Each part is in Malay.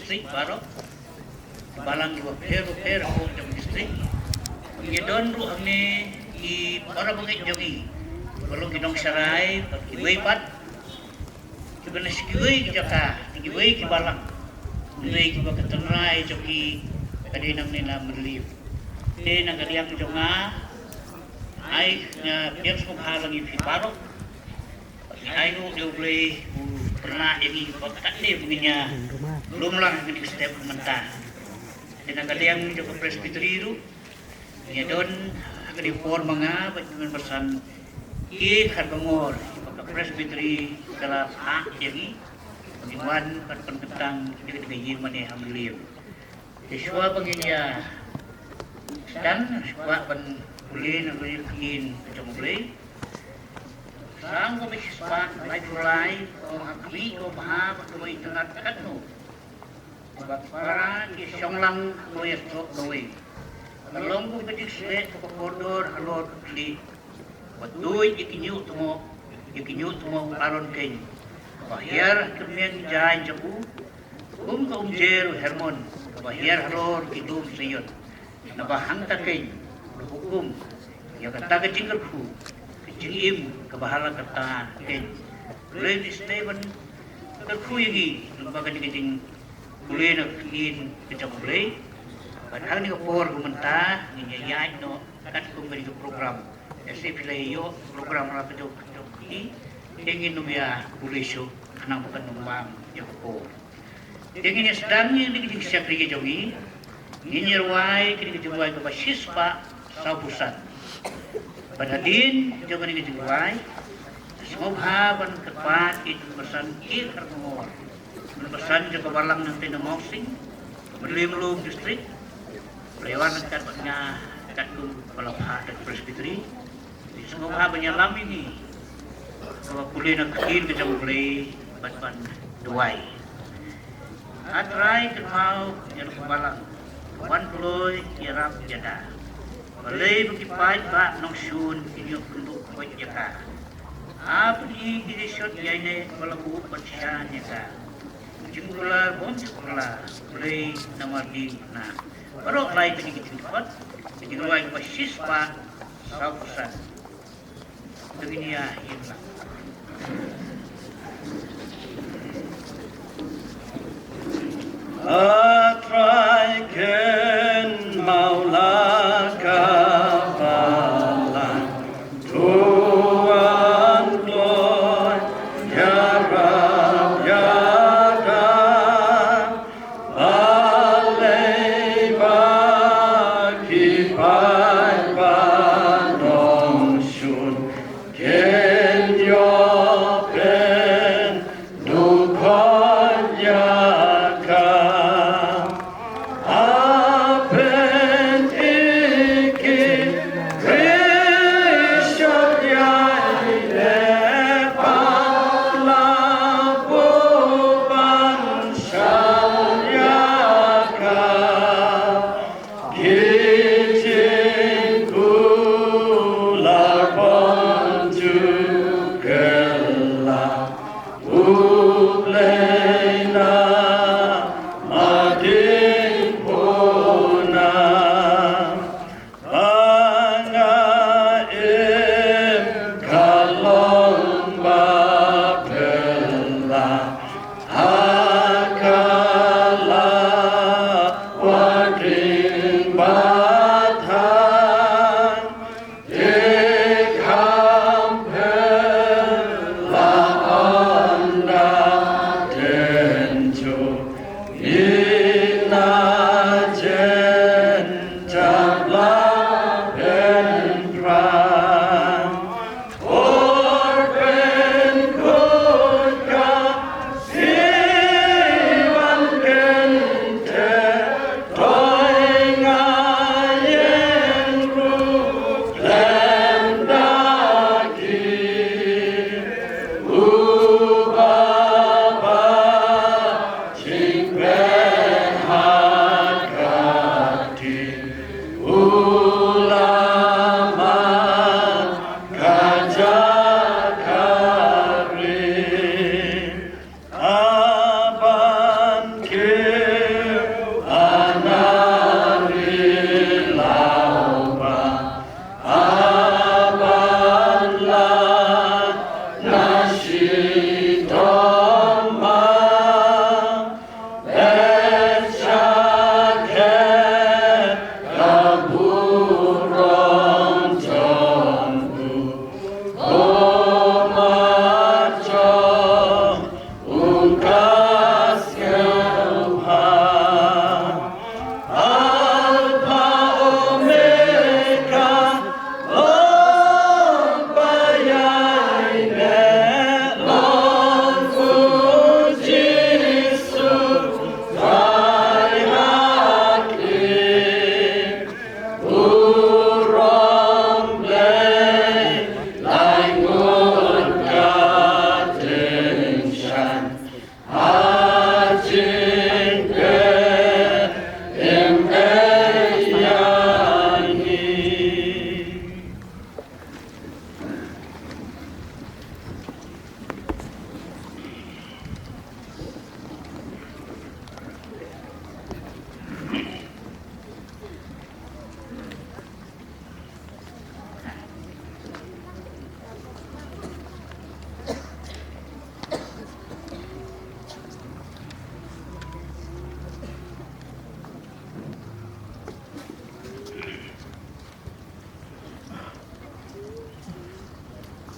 district baro balang dua pero ko jong district ngidon ru amni i para bangit jogi belum ginong sarai pakiway pat kibana sikiway jaka kiway kibalang kiway kibakatanray jogi kadinang nila merliw nang kadiang jonga ay nga biar mo halang yung paro ay no doble pernah ini pagkatli punya belum lang ini step menta dengan kalian juga presbyteriru ya don agak reform mga dengan persan ki karbangor pagka presbyteri kala hak jadi pengumuman perpentang dengan gaji mana hamiliu siswa penginya dan siswa pen boleh nangguin kecomblay sang ko siswa may tulay o akwi o mahab o may tangat katno para isyong lang mo yato gawin kalong ko gadig sila o kakordor halor kli waduy ikinyut mo aron kayo bahiyar kamiyan jahan jabu kaumjer hermon bahiyar halor kidum sayon nabahangta kayo hukum yang kata kecil ku kecil kebahala kata ken boleh disteban kerku lagi lembaga dikecing boleh nak kin kecam boleh padahal ni kapor kumenta nyayat no kat kumberi program ese pilayo program ra pejo ni ingin numia puliso kanang bukan numbang yang kapor ingin sedangnya dikecing siap lagi jogi Ninyarway kini kejuway ke siswa sa pusat. Padadin juga ni kejuway. Semobhaban kepat itu pesan ikar mengor. Pesan juga balang nanti nemoksing. Berlimlum distrik. Lewan katnya katum palapha dan presbyteri. Semobhaban nyalam ini. Bahwa kulih nak kin kejuway ban duway. Atray kenal yang balang. Wan puloy kirap jada. Balay bukipay ba nong syun inyo penduk koy jaka. Apa di dirisot yayne balabu pansya jaka. Jingkular bon jingkular. Balay namardi na. Barok lay pinigit tempat. Jingkular pasis pa sa pusat. Begini ya yun lang. Atray ken maula kapalan tuan gloy yarab yada alay baki pai panong shun ken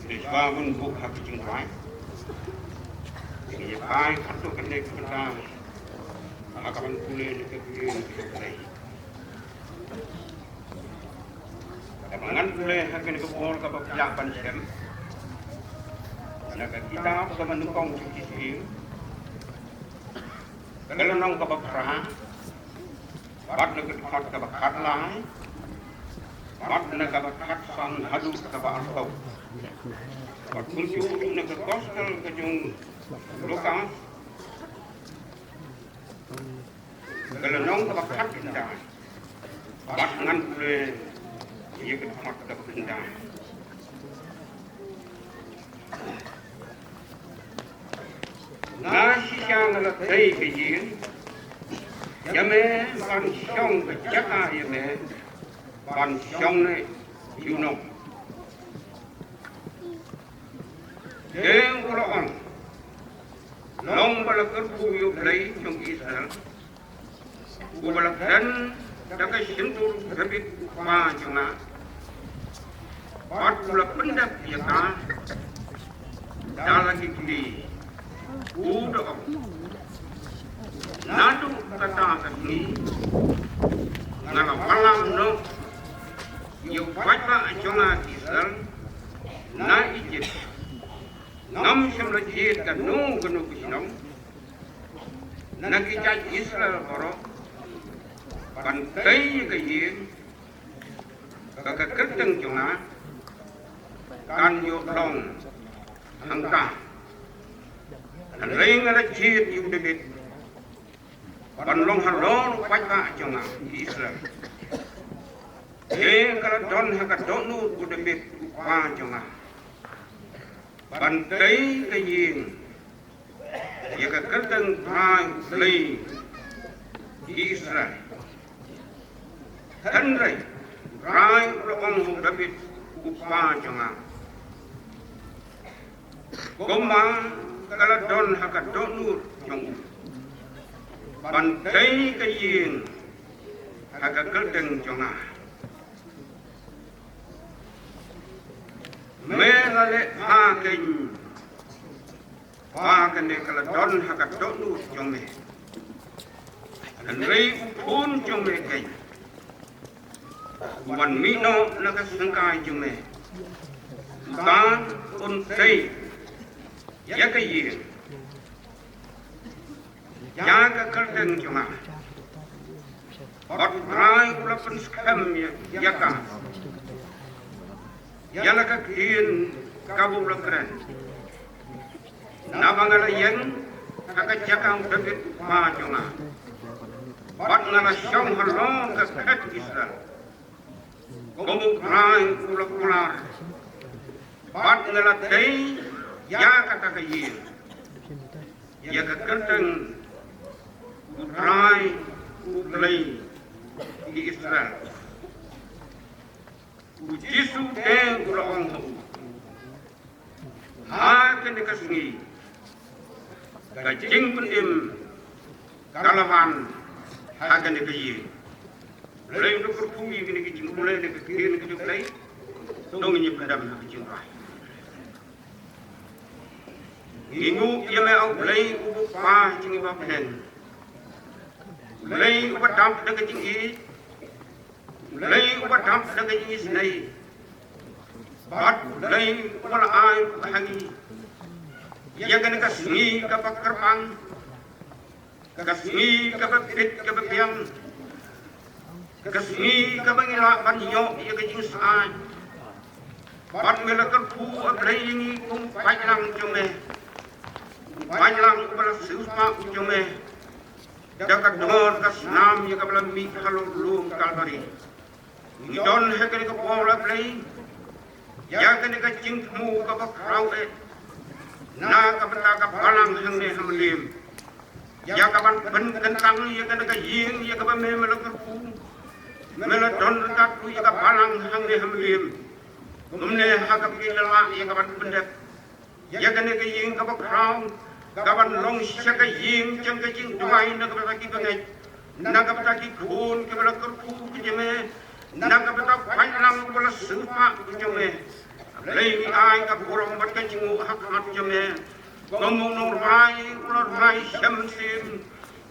Disbangun buka kicing rai. Ini pai kartu kene kena. Akan kulit ke kulit ke. Dengan kulit akan kebor ke penjaban sem. Nak kita ke menukang sisi. Kalau nong ke berperang, bat nak dekat ke berkat lain. Bat nak ke berkat sang hadu ke berartau. Bat kunci nak ke kostel ke jung lokal. Kalau nong ke berkat kita, bat ngan kulit ia ke dekat ke berkat. Nasi siang là thấy cái gì, giờ mẹ còn xong cái chắc à giờ mẹ còn xong này chịu nông, đêm của nó long bao là cái khu yêu lấy trong Israel, khu bao là dân đã cái sinh tu phải biết qua trong nó, bắt là vấn đề gì cả, đó là cái gì? Udah, nado kata kami, ngala malam no, yo baca jonga Israel, na Egypt, nam semula jid dan no genu kusinam, na kita Israel koro, kan kai kai kakak kerteng jonga, kan yo long, angka. Lấy ngala chiết yêu được biết, còn long hà lô quay cả trong ngã Israel. Thế cái đòn hay cái đòn nút của được biết qua trong ngã. Còn thấy cái gì, vậy cái tầng hai lấy Israel. Thân rồi, rai là ông hùng được biết qua trong ngã. Có mà kalau don haka donur yang bantai kayin haka keldeng jonga melale hakin hakan kalau don haka donur jonge dan rei pun jonge kai wan mino naga sangkai jonge tan untai ya cái gì ya cái kerden cuma bot rai pula pun skam ya ka ya la ka kin kabu la keren na bangala yen ka jakang debit ma cuma bot ngala syong halong ka kat Israel gomu rai pula pula bot ngala dei ya kata kayin, ya kekenteng utrai utlei di Israel, ujisu teng ulong hu, hakan dikasih, kajing pendim kalahan hakan dikayin, mulai untuk berfungsi ini kajing mulai dikayin kejuplai, dongnya pendam kajing rai. Ingu ia me au play u pa jingi ba pen play u ba damp daga jingi play u ba damp daga jingi snai bat play u ba ai hangi ia kan ka sni ka pa kerpang ka sni ka pa pit ka pa piam ka sni ka ba ngila ban yo ia ka jingi sai bat me la ka pu a play jingi kum pai lang jome Banyak kepala siapa ujungnya, dekat dengan kesenam yang kepala mikhalu lum kalbari. Don hekari kepala play, ya kene kecingmu kepak rawe, na kepala kepalang hangne hamlim, ya kapan kentang ya kene kaying ya kapan melakirku, meladon katu ya kepalang hangne hamlim, umne hakap kilala ya kapan pendek, ya kene kaying kepak rawe. Kapan long siya kaying cang kaying dumay na kapataki kagay na kapataki kun kapala kurku kajame na kapataki panlang kapala supa kajame lei ai ka burong bat ka jingu hak hat jame ngomong nong rai shamsim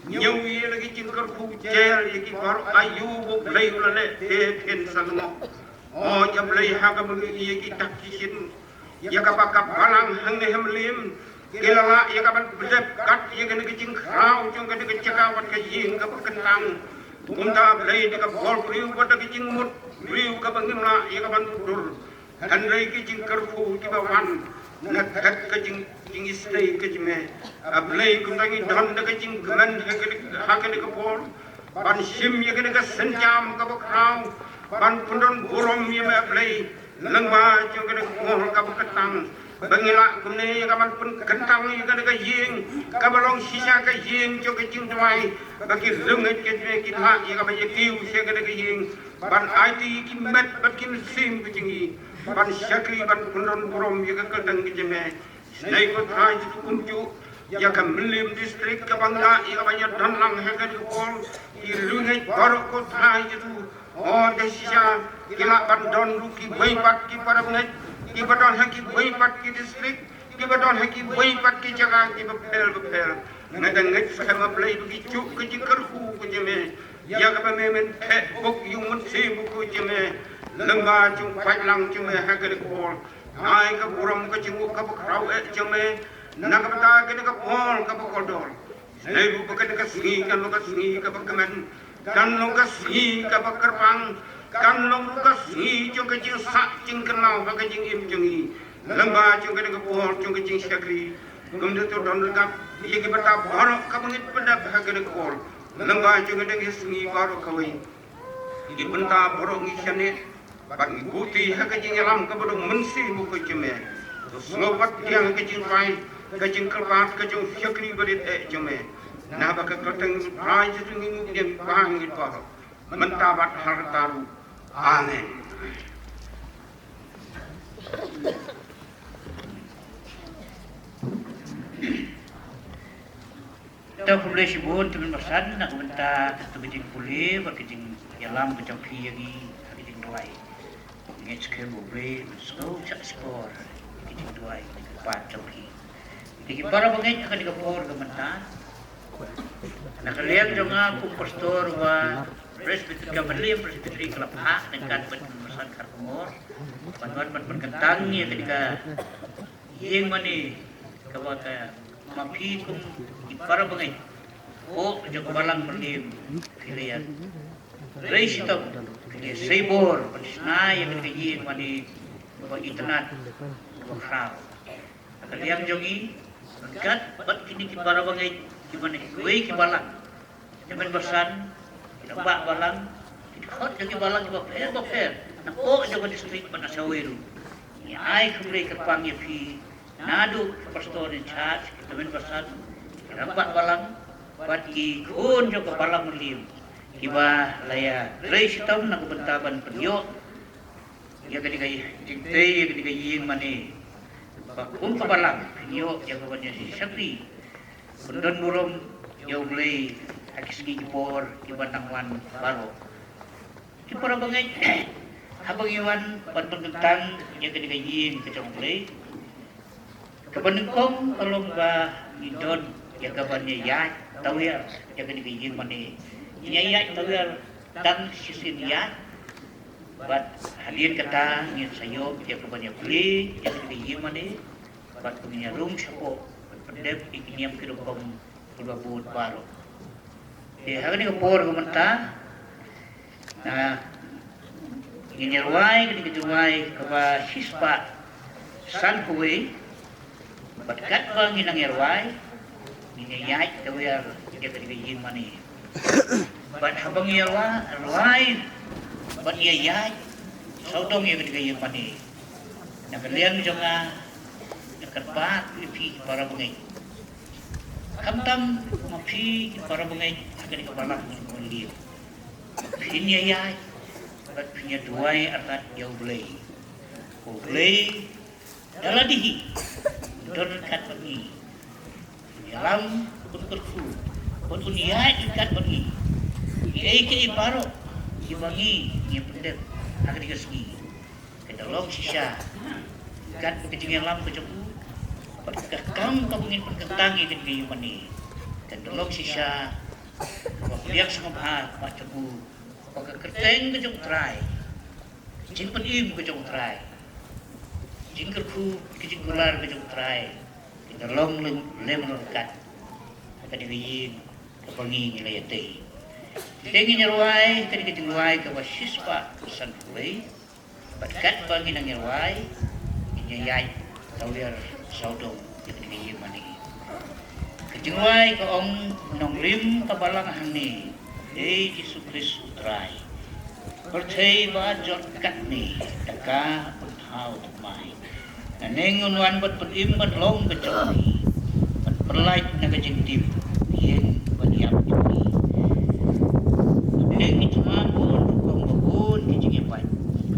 nhiều ý là cái chuyện cơ khu che là cái bảo ayu bộ lấy là lệ thế thiên sang nó jam lấy hàng cái mực ý cái đặc chỉ xin ya các bác các balang hàng ngày hem lim cái là ya các bạn bật cắt ya cái chuyện khao trong cái chakao bắt cái gì các bác cân tăng chúng ta lấy cái bol riu bắt cái chuyện một riu các bác nghiêm là ya các bạn dur thành lấy cái chuyện cơ khu cái bảo văn nak cái chuyện istri ke jeme ablay kum tangi don daga jing gaman hakene ka por ban sim ye kene ka senjam ka bakrau ban pundon burom ye ablay langba jo kene ngor ka bakatang bangila kum ne ye kaman pun kentang ye kene ka ying ka balong sisa ka ying jo ka jing twai bagi lunget ke jeme ki ha ye ka ba ye kiu se kene ka ying ban aiti ki met bat kin sim ke jingi ban syakri ban pundon burom ye ka kadang ke jeme Nei ko trai tu kumju ya kam milim distrik ka bangla ya banyak danlang hega di pol i lungai baru ko trai tu de sia kila bandon luki baipat ki para bungai ki badon haki baipat ki distrik ki badon haki baipat ki jaga ki bepel ngadang ngai sama play ki cuk ki jikarhu ko jeme ya ka memen bok yung mun se ko jeme lamba chung pai lang chung hega di pol ai ka buram ka jingu ka bakrau jame na ka ta ke ka pol ka bakodol nei bu ka ka singi kan ka singi ka bakamen kan lo ka singi ka bakarpang kan lo ka singi jong ka jing sa jing kenau ka jing im jingi lamba jong ka pol jong ka jing sakri kum de to don ka ye ki bata baro ka bangit pada ka ka pol lamba jong ka singi baro ka wi di benta baro ngi chane bagi buti hakajing alam kabadong mensi muka jeme slobat yang kajing pai kajing kelpat kajing syakri badit jeme nah baka kateng rai jung dem bangit baro mentabat hartaru amen Tahu boleh sibun teman bersan nak minta kejing pulih berkejing alam kejang kiri kejing doai ngets ke boleh so cak skor kejing doai pat coki diki para bangai akan dikapor ke menta nak lihat jangan kum pastor wa presbyter kamali presbyter kelap hak dengan bersan karmor panwan kentang ya ketika yang mani kawata mapi kum para bangai oh jog balang berdim kilian reis itu kili sebor penisna yang kiji mani bawah internet bawah crowd kalian jogi kat bat kini ki para bangai gimana kuai ki balang jangan bersan nampak balang hot jogi balang bawah fair nak oh jogi distrik pada sawiru ya ai kumrei kepang ya pi nadu pastor in charge temen bersan nampak balang bagi kun jo balang mulim kiba laya reis tam nak bentaban penyo ya kadi kai jingte ya kadi kai ying mani bakum balang penyo ya kawannya si sakri bendon burom ya mulai akisgi kipor kiba tangwan baro kipora bangai habang iwan pantentang ya kadi kai ying kecong mulai kepenengkong tolong ba idon ya kabarnya ya tahu ya kadi kai mani ya tahu ya dan sisin ya buat hadir kata ngin sayo ya kabarnya beli ya kadi kai mani buat punya room sapo pendep ikiniam kirukom berbabut baru ya hari ini kapor kumenta nah ingin nyerwai kadi kejuai kaba sispa san kuwe batkat bang inang erwai minayai tawar dia kadi kayin mani bat habang erwai bat yayai saudong ya kadi kayin mani nak kalian jangan nakarpat ipi para bungai kamtam mapi para bungai kadi kabalak mulia pinyayai bat pinya duai artat yau blei daladihi don kat bagi dalam kurku pun uniai kat bagi ai ke iparo ibagi ni pendek akan dikasih ke dalam sisa kat kejeng lam ke jaku perkam kabungin perkentangi kan kayu mani dan dolong sisa biak sangabha pak jaku perkerteng ke jong trai jing penim ke jong trai jing kerku ke jing gular ke jong trai dolong lemon kat kadiriyin kapangi nilayatay tengi nyarway kadi kadingway kawasis pa san fulay Batkat bagi nang yarway, inyayay, tawir, saudong, yang dinigay mani. Kajingway kaong nong rim kabalang hani, Yesus Kristus try. Percay ba jot kat ni, daka paghaw tumay. Nanengon wan bat patimban long kajoni, bat perlait na kajingtip, yen banyap ni. Nanengi tumabon, kong babon, kajingipay.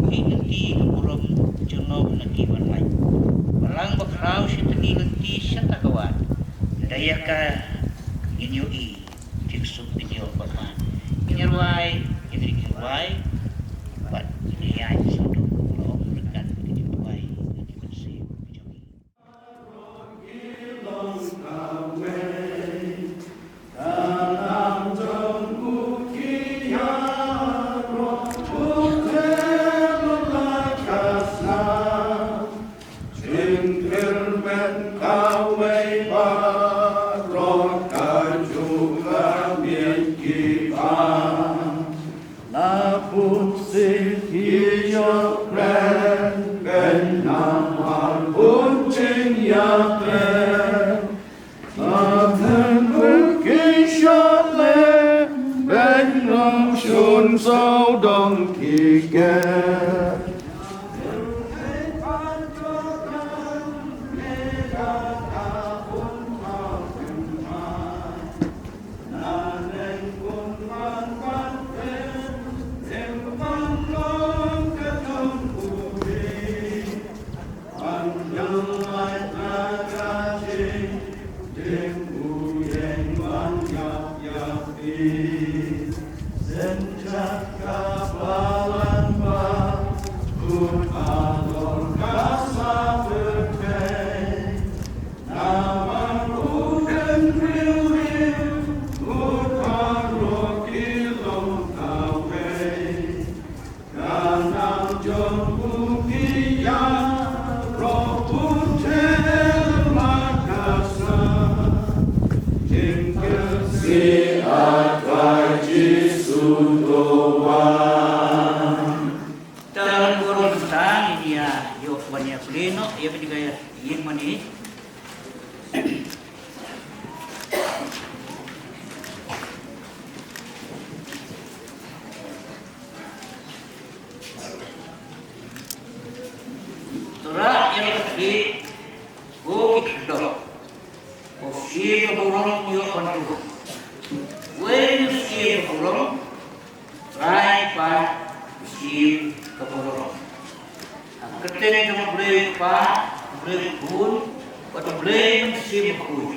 Nanti kepurum jonom nanti warnai. Balang bakrau si tani nanti siya takawan. Daya ka inyoi jiksuk inyo berman. Inyarway, inrikirway, bat iniyay sa doon dekat inirway nanti bersih jami. Sâu đông kỳ ghé ia ketigaya yin mani Torah yang ketiga bukit dok bukit burung yuk pandu when bukit burung right part bukit burung Ketika kita boleh pak, boleh pun, atau boleh menciptakan pun,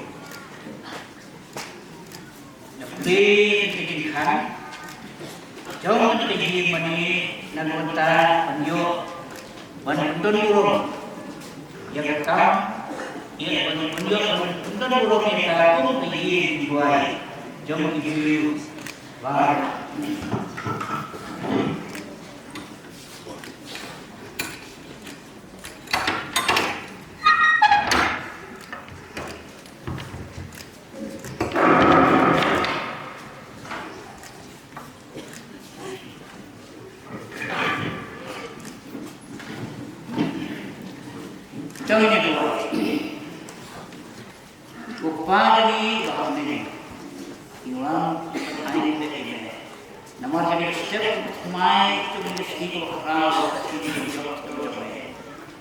boleh dijadikan, jangan dijadi mani nanti panjang, bantuan burung, yang kam, yang bantuan burung kita pun dijadi buai, jangan dijadi bar. Jangan itu. Upadi bahkan ini. Ilang ada ini. Namun jadi setiap mai itu mesti kalau ini coba.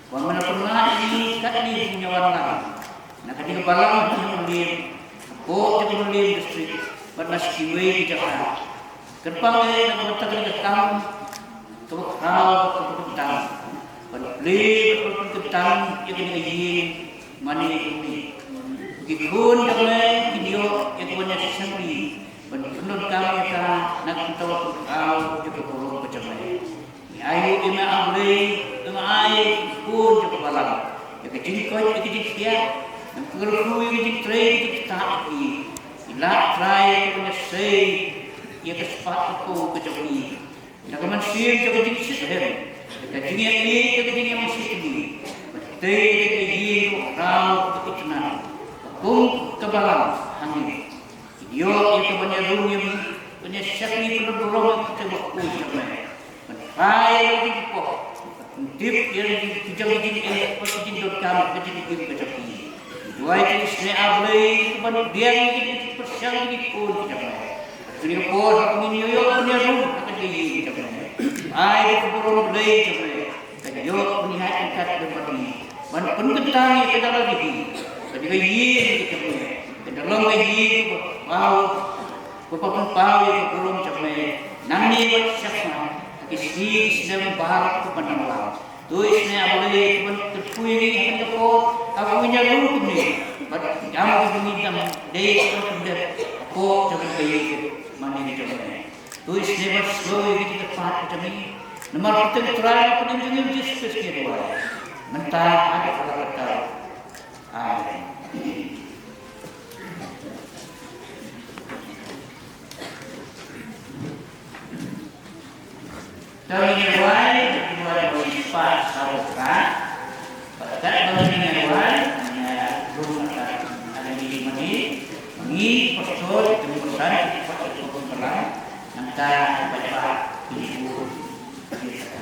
Waman pernah ini kat ini punya warna. Nak ketika balang ini oh itu boleh industri. Pernah siway di Jakarta. Kerpang ini nak bertemu dengan tuh hal tentang beli berkentang yang ini mani ini kikun jangan video yang punya sendiri penonton kami akan nak tahu kau juga perlu berjamaah ayu ima amri ima ai pun je balang ya kecil koi ya kecil dia yang kerku ya kecil tray kita iki ila try punya sei ya kesepatu ko kejoki ya kaman sir je kecil sih kecil ini ya kecil yang mesti ini betul kecil rau kecil kung kebalang hangin yo itu punya rumah punya syakni penolong kita buat ujian Pai lagi kok, tip yang dijadi posisi.com kejadian kejadian. Dua itu istri ablay, kemudian dia ini persiang ini pun tidak boleh. Jadi pun aku ini yo punya rumah akan tidak boleh. Pai itu perlu ablay tidak boleh. Jadi yo punya angkat berbagi. Man pun ketang itu dalam lagi. Jadi ye tidak boleh. Dalam lagi mau, bapak pau itu belum sampai. Nami buat siapa? Istri sedang bahar kepada Allah. Tu istri boleh terpuji dengan kau. Aku punya rumah ni. Jangan begini jam. Dia sudah kau jangan baik mana ni jangan. Tu istri berslow ini kita faham macam ni. Nomor kita terakhir pun jangan discuss kita boleh. Mentah ada kalau kata. Kami nyeruai, dimulai bersifat sarukan. Pada kami nyeruai, hanya rumah ada di menit, mengi postur terusan postur pembelaan, antara baca ibu kita.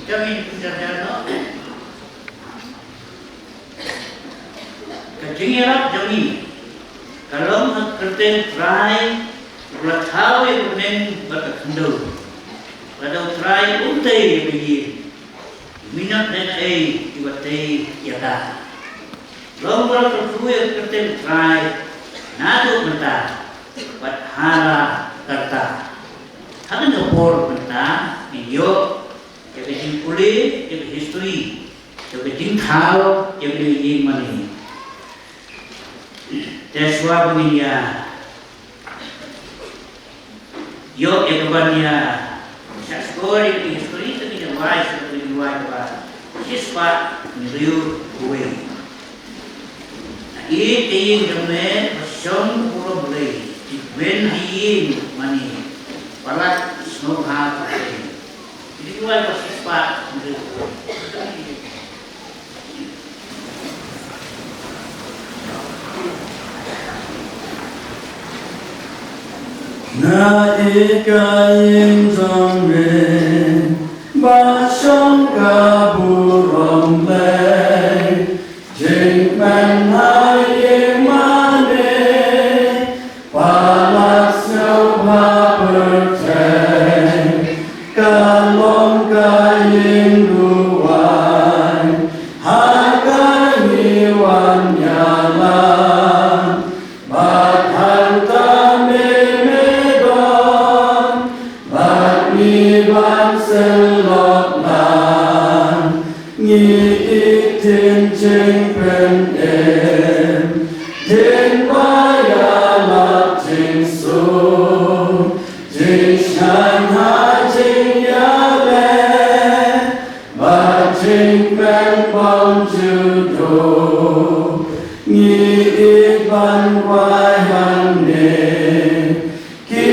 Kami sederhana kejingirat jami kalau kerten try bertahu benen berkendu pada try untai begi minat dan ibatai yata lomba tersuai kerten try nado mentah hara karta hanya ngepor mentah iyo jadi kulit, jadi history, jadi thao, jadi ini mana. Teswa begini yo ekbarnya sekolah ini history itu tidak wise seperti wise apa. Siswa niru kue. Ini jamnya bersong pulau boleh. Ben ini mana. Balat snow hal. Jadi dua bersifat na ikayin zangren basong kaburong lay jing man hai yalan bat hantam medon bat ban selot lan nghi tin ching pen em tin ba ya la ching su ching shan ha ching ya le ba ching pen bom chu do nghi ban wai han ne ki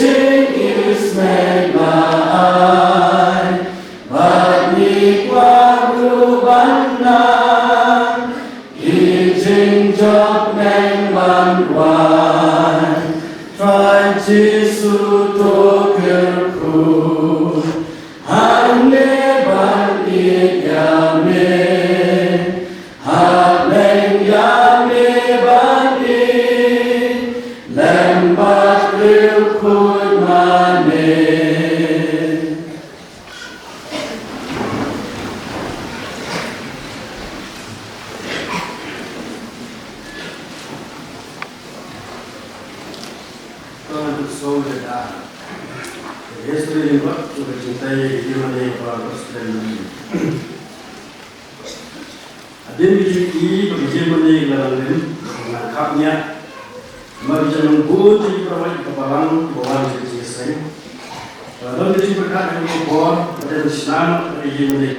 ching is me la ai ba ni kwa ru ban na ki ching chok men ban wai try to su to ku han ne ban ni ya me ha len ya me ban ni lem ba riu ku ma ne Tuhan soleh dah. Yesus ini buat kita cintai dia mana yang paling besar. Ada biji bagi mana yang lain, mengangkapnya, mari jangan buat di perawat kebalang bawaan jadi saya. Kalau biji berkat yang membuat ada Islam bagi mana yang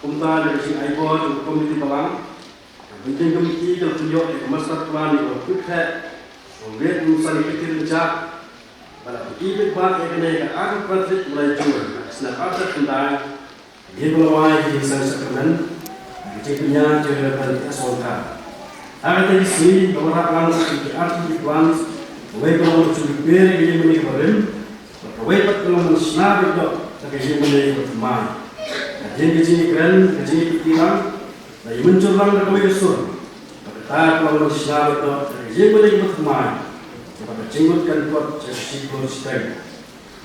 kumta dari si iPod komiti balang, biji komiti kalau tunjuk di masyarakat pelan di waktu Kemudian urusan pikir rencak pada ibit bak yang kena aku konflik mulai jual. Senang apa tentang dia melawai di sana sekarang. Jadinya juga pada asal. Agar tadi sini beberapa orang di arti di plan, mulai kalau curi beri dia menik barin, mulai pat kalau mensenap itu tak dia menik berteman. Jadi sini keren, jadi pikiran, dari muncul orang terkawin sur. Pada kalau mensenap itu dia menik berteman. Pada jenggot kuat jadi konsten.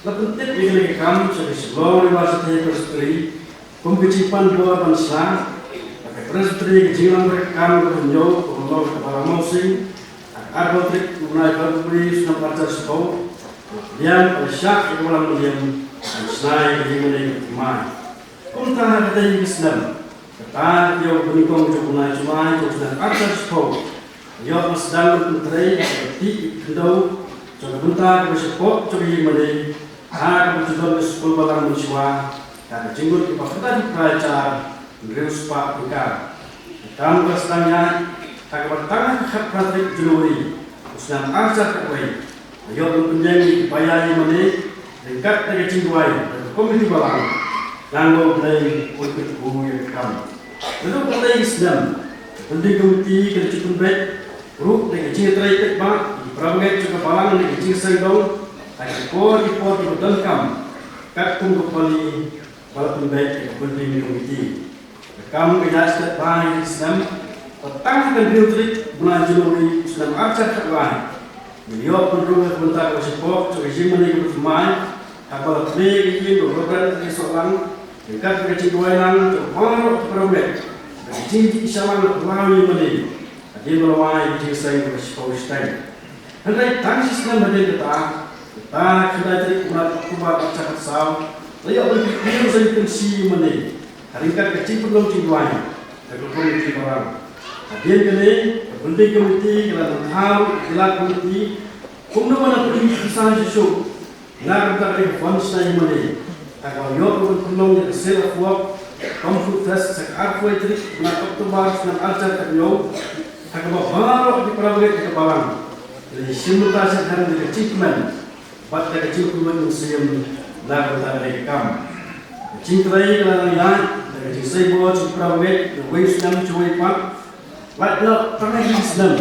Lepas itu lagi kamu jadi seluruh masyarakat terstri, pembicipan buah bangsa. Presentri kejilan mereka menjauh Allah kepada musim agar trik mengenai berberi senam pacar sepau yang bersyak yang ulang meliam dan senai kejilan kemai kuntah kata yang Islam kata dia bernikong untuk mengenai cumai untuk senam pacar sepau dia sedang menteri seperti kendau coba bentar ke sepau coba yang mengenai agar berjuang ke sepuluh balang mensyuah dan jenggot kepada pelajar Reus Pak Bukar. Dalam keselamanya, tak bertanggung Patrick Juluri, usian arca kekwai. Ayo menjadi bayai mani, dekat dari cingguai, dan komiti balang, langgo play untuk buku kami. Lalu play Islam, penting komiti kerjaan baik, grup dengan cintai tekbak, di pramugat juga balang dengan cintai dong, tak ikut di berdengkam, kat tunggu pali, walaupun baik penting komiti. Kamu tidak sedang bahaya Islam, petang dan biotrik bulan Januari Islam arca terlain. Beliau penerima bentar bersepok, sebagai menikah berteman, kapal trik ini beberapa dari seorang dekat dengan cinta lang, terpengaruh terperobek, dari cinta isalang melalui menikah. Dia melawai di saya bersepok Islam. Hendak tangsi Islam berdiri kita kena trik bulan Oktober arca kesal, layak berpikir saya pensi menikah. Haringkat kecil belum cintuan, tapi komiti orang. Hadiah kene, penting komiti, kalau tahu, jelas komiti, kumno mana pergi kisah Yesus, nak kita beri fondasi yang mana? Kalau yo kumno yang sel kuat, kamu fast sekarang kuat trik, nak Oktober senang ajar tak yo, kalau baru di pramugat kita balang, jadi simulasi hari ini achievement, buat kecil kumno yang siam, nak kita beri kam. Cintai kalau yang dari saya buat pramugat, wes Islam cuai pak, waktu pernah Islam,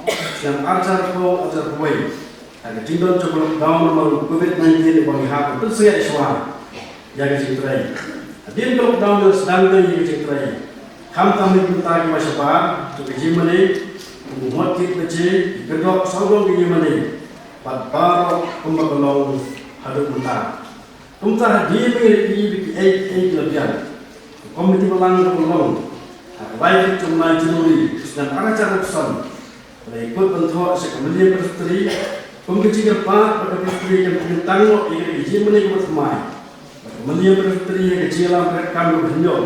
Islam ajar kau ajar kuai, ada cinta coba down nomor COVID-19 di bawah hak itu saya iswar, jaga cintai. Dia kalau down sedang dengan cintai, kami minta ke masyarakat, untuk gimana, umat kita kecil, kedok saudara gimana, baru pembagian hadap mentah. Kumtah dia memiliki 8 lebihan. Komiti balang baik cuma Januari sedang acara pesan. Ikut bentuk sekemudian berstri, pembicara pak pada berstri yang tentang lo yang izin menikmati mai. Kemudian berstri yang kecilan mereka berhenjol.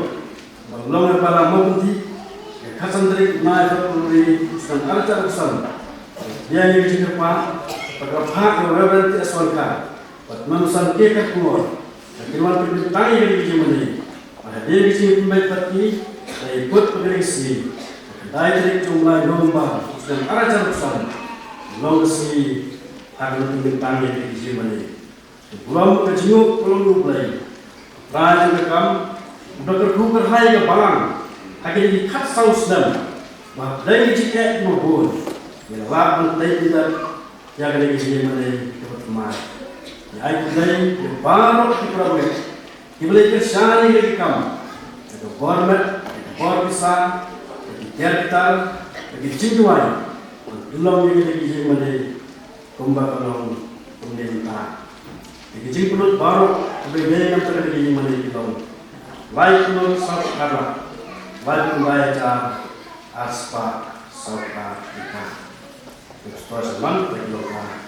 Belum pada mati, kasan dari mai berpulih sedang acara pesan. Dia yang izin pak pada pak yang berarti aswalkan. Manusia kekat keluar. Keluar perintah yang izin menikmati. Dia izin membaik pati, ikut pengeriksi. Dari jumlah lomba dan acara besar, lomba si akan tentang yang di sini. Belum kejenuh, belum mulai. Raja rekam, berkeruk hai ke balang, akhirnya dikat saus dan, dari jika maupun, yang lapan dari tidak, yang ada di sini dapat kemari. Yang dari baru diperoleh, dibeli kesana yang rekam, itu hormat, besar. Kita bagi cintuan, belum yang kita menjadi pembangunan pemerintah. Bagi cintuan baru berbeda yang terjadi menjadi kita. Baik menurut sahabat, baik membaca aspek sahabat kita. Terus semangat bagi lokal.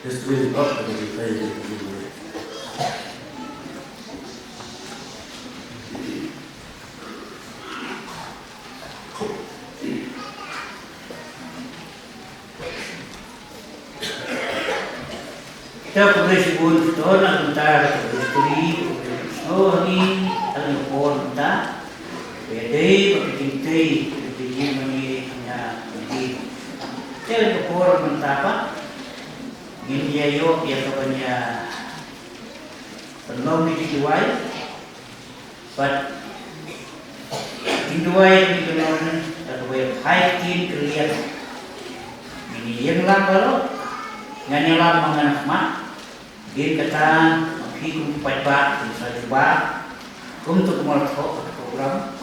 Distributor bagi kita yang dimulai. Kita boleh sebut orang tentang istri, ni alam pun tentang beda berkintai berdiri meniranya berdiri. Kita pun tentang apa? Gini ayo yang katanya penolong dijual, but dijual di dalam atau hiking kelihatan. Ini yang lama nganyalah menganak mak. Dia kata, "Aku pajak, saya cuba untuk melakukan program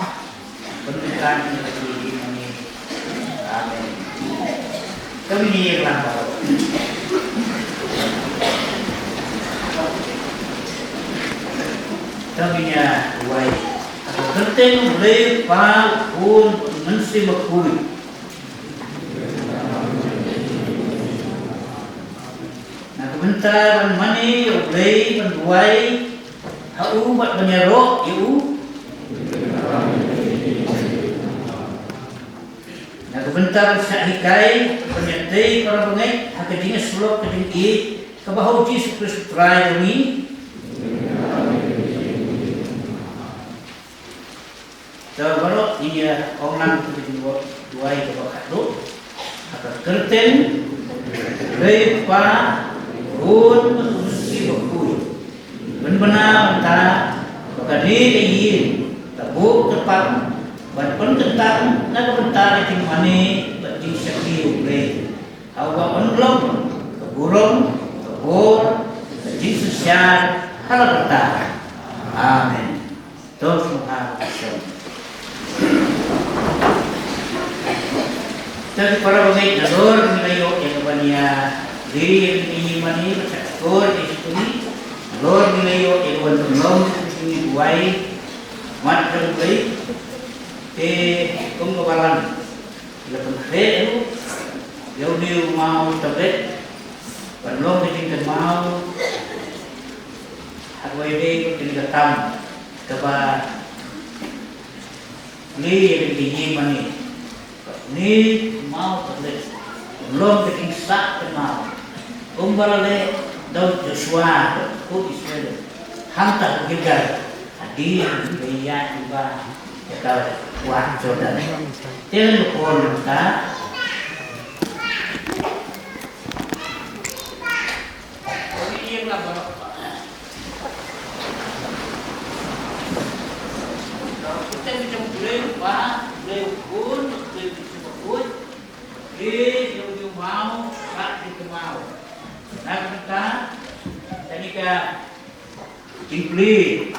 pendidikan yang lebih ini." Amin. Kami ini yang lambat. Kami nya buai. Penting boleh pak pun mesti berkulit. Bentar mani oblay penduai hau buat menyerok iu. Nah bentar sahikai penyatai para pengai hakadinya sulok kedengki kebahu Yesus Kristus try kami. Kalau ini orang duai kebakat tu akan kerten lepa pun mesti berkuih. Benar mentah, kadi ingin tabuk tepat, berpun tentang nak bentar di mana bagi sekali ublay. Awak mengelom, keburung, kebur, bagi sosial, hal bentar. Amin. Terus menghapuskan. Jadi para pemain jalur wilayah yang kebanyakan diri yang ini mani bersyukur di situ ni lor wilayah yang belum ini buai mat terbaik pengkabalan lepas itu jauh dia mau tablet belum ditinggal mau harway day kita tam keba ni yang ini mani ni mau tablet belum bikin sak kenal umbalale daud Joshua ku Israel hantar gigal hadir beya juga kita buat jodan telepon kita ini lah kita bisa boleh pak boleh pun boleh disebut yang mau tak dikemau. Nah kita ketika impli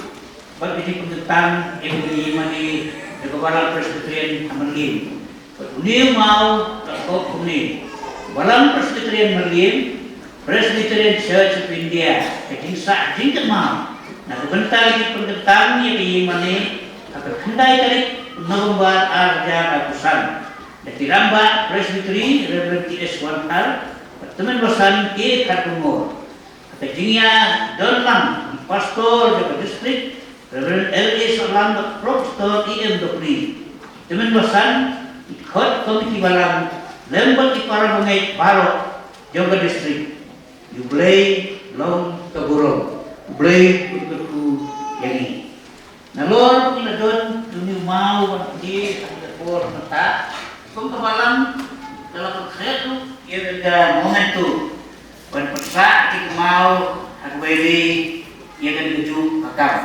bagi tentang yang dimani kebalan Presbyterian Merlin. Ini mau takut ini. Balang Presbyterian Merlin, Presbyterian Church of India. Ketingsak jingkat mau. Nah sebentar lagi tentang yang dimani akan kendai dari November Arja Kapusan. Dari Ramba Presbytery, Reverend T.S. Wantar, Teman Bosan K. Kartumor. Kejingnya Donlam, Pastor Jawa Distrik, Reverend L.A. Solam, Profesor I.M. Dopri. Teman Bosan, Ikut Komiti Balang, Lembang Ipara Bungai Barok, Jawa Distrik. Yublay Long Kaburong, Yublay Utuku Yani. Nalor pinadon dunia mau di por mata, kung kabalang dalam kerja ia ada momentum, wan persa di mau hagbeli ia kan tuju akam.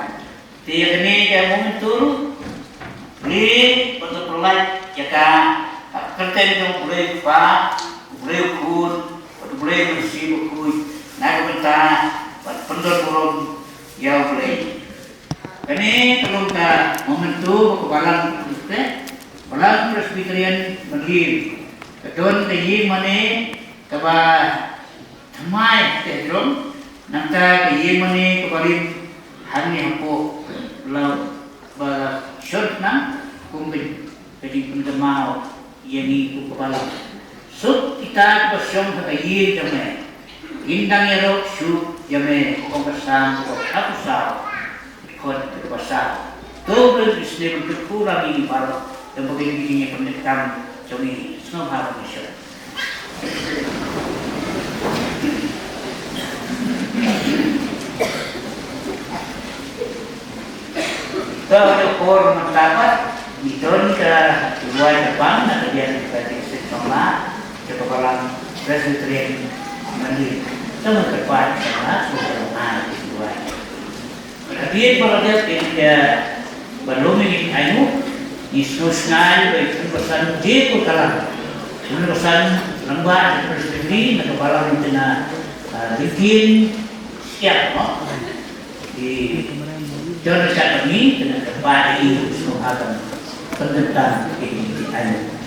Tiada ni dia momentum, beli untuk perlai jika kerja itu boleh fa, boleh ukur, boleh bersih ukui, nak bentah, pendor burung ya boleh. Kini kalau kita momentum kebalang kita, balang Presbyterian berdiri. Kedon kayi mana kaba thamai kedron, nangka kayi mana kebalim hani hampo lau ba short na kumbin jadi pendemau yani kebalang. So kita bersyong kayi jame, indang erok su jame konversam aku sah. Kod berbahasa double Islam berkurang ini baru dan begini pendidikan jauhi semua hal Malaysia. Kalau orang mendapat diton ke luar Jepang atau dia sebagai sekolah kebalang Presbyterian Mandiri sama kepada sama semua di luar. Hadir pada dia belum ini ayu isusnai baik pesan je ko kalang pesan lembah perspektif nak balang tena bikin siap no di jalan kami tena kembali suhagan tentang ini ayu.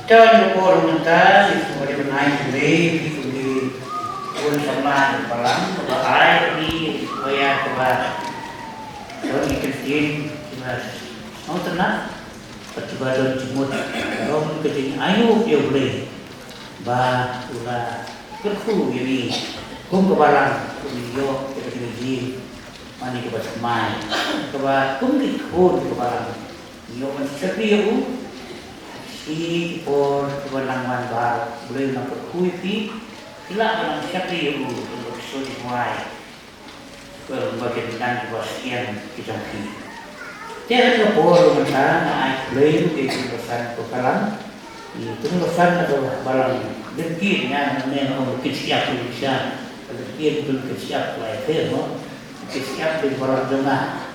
John Paul mental itu ada menaik di pun sama palang bahaya di supaya kebat orang Kristen mas mau tenang percobaan jemut orang kecil ayo ya boleh bah ulah kerku ini kum kebalang kuliah kita kerja mani ke bas mai ke ba kumri khon ke ba yo man sakri yo si por ke ba nang man ba boleh nak kui pi sila nang sakri yo so di mai ke bagian dan ke ba sian kita pi dia ke por man ta na ai boleh ke pesan ke kalang itu pesan adalah barang dengkinya memang kesiap bisa dia betul kesiap lah itu kesiap di barang jemaah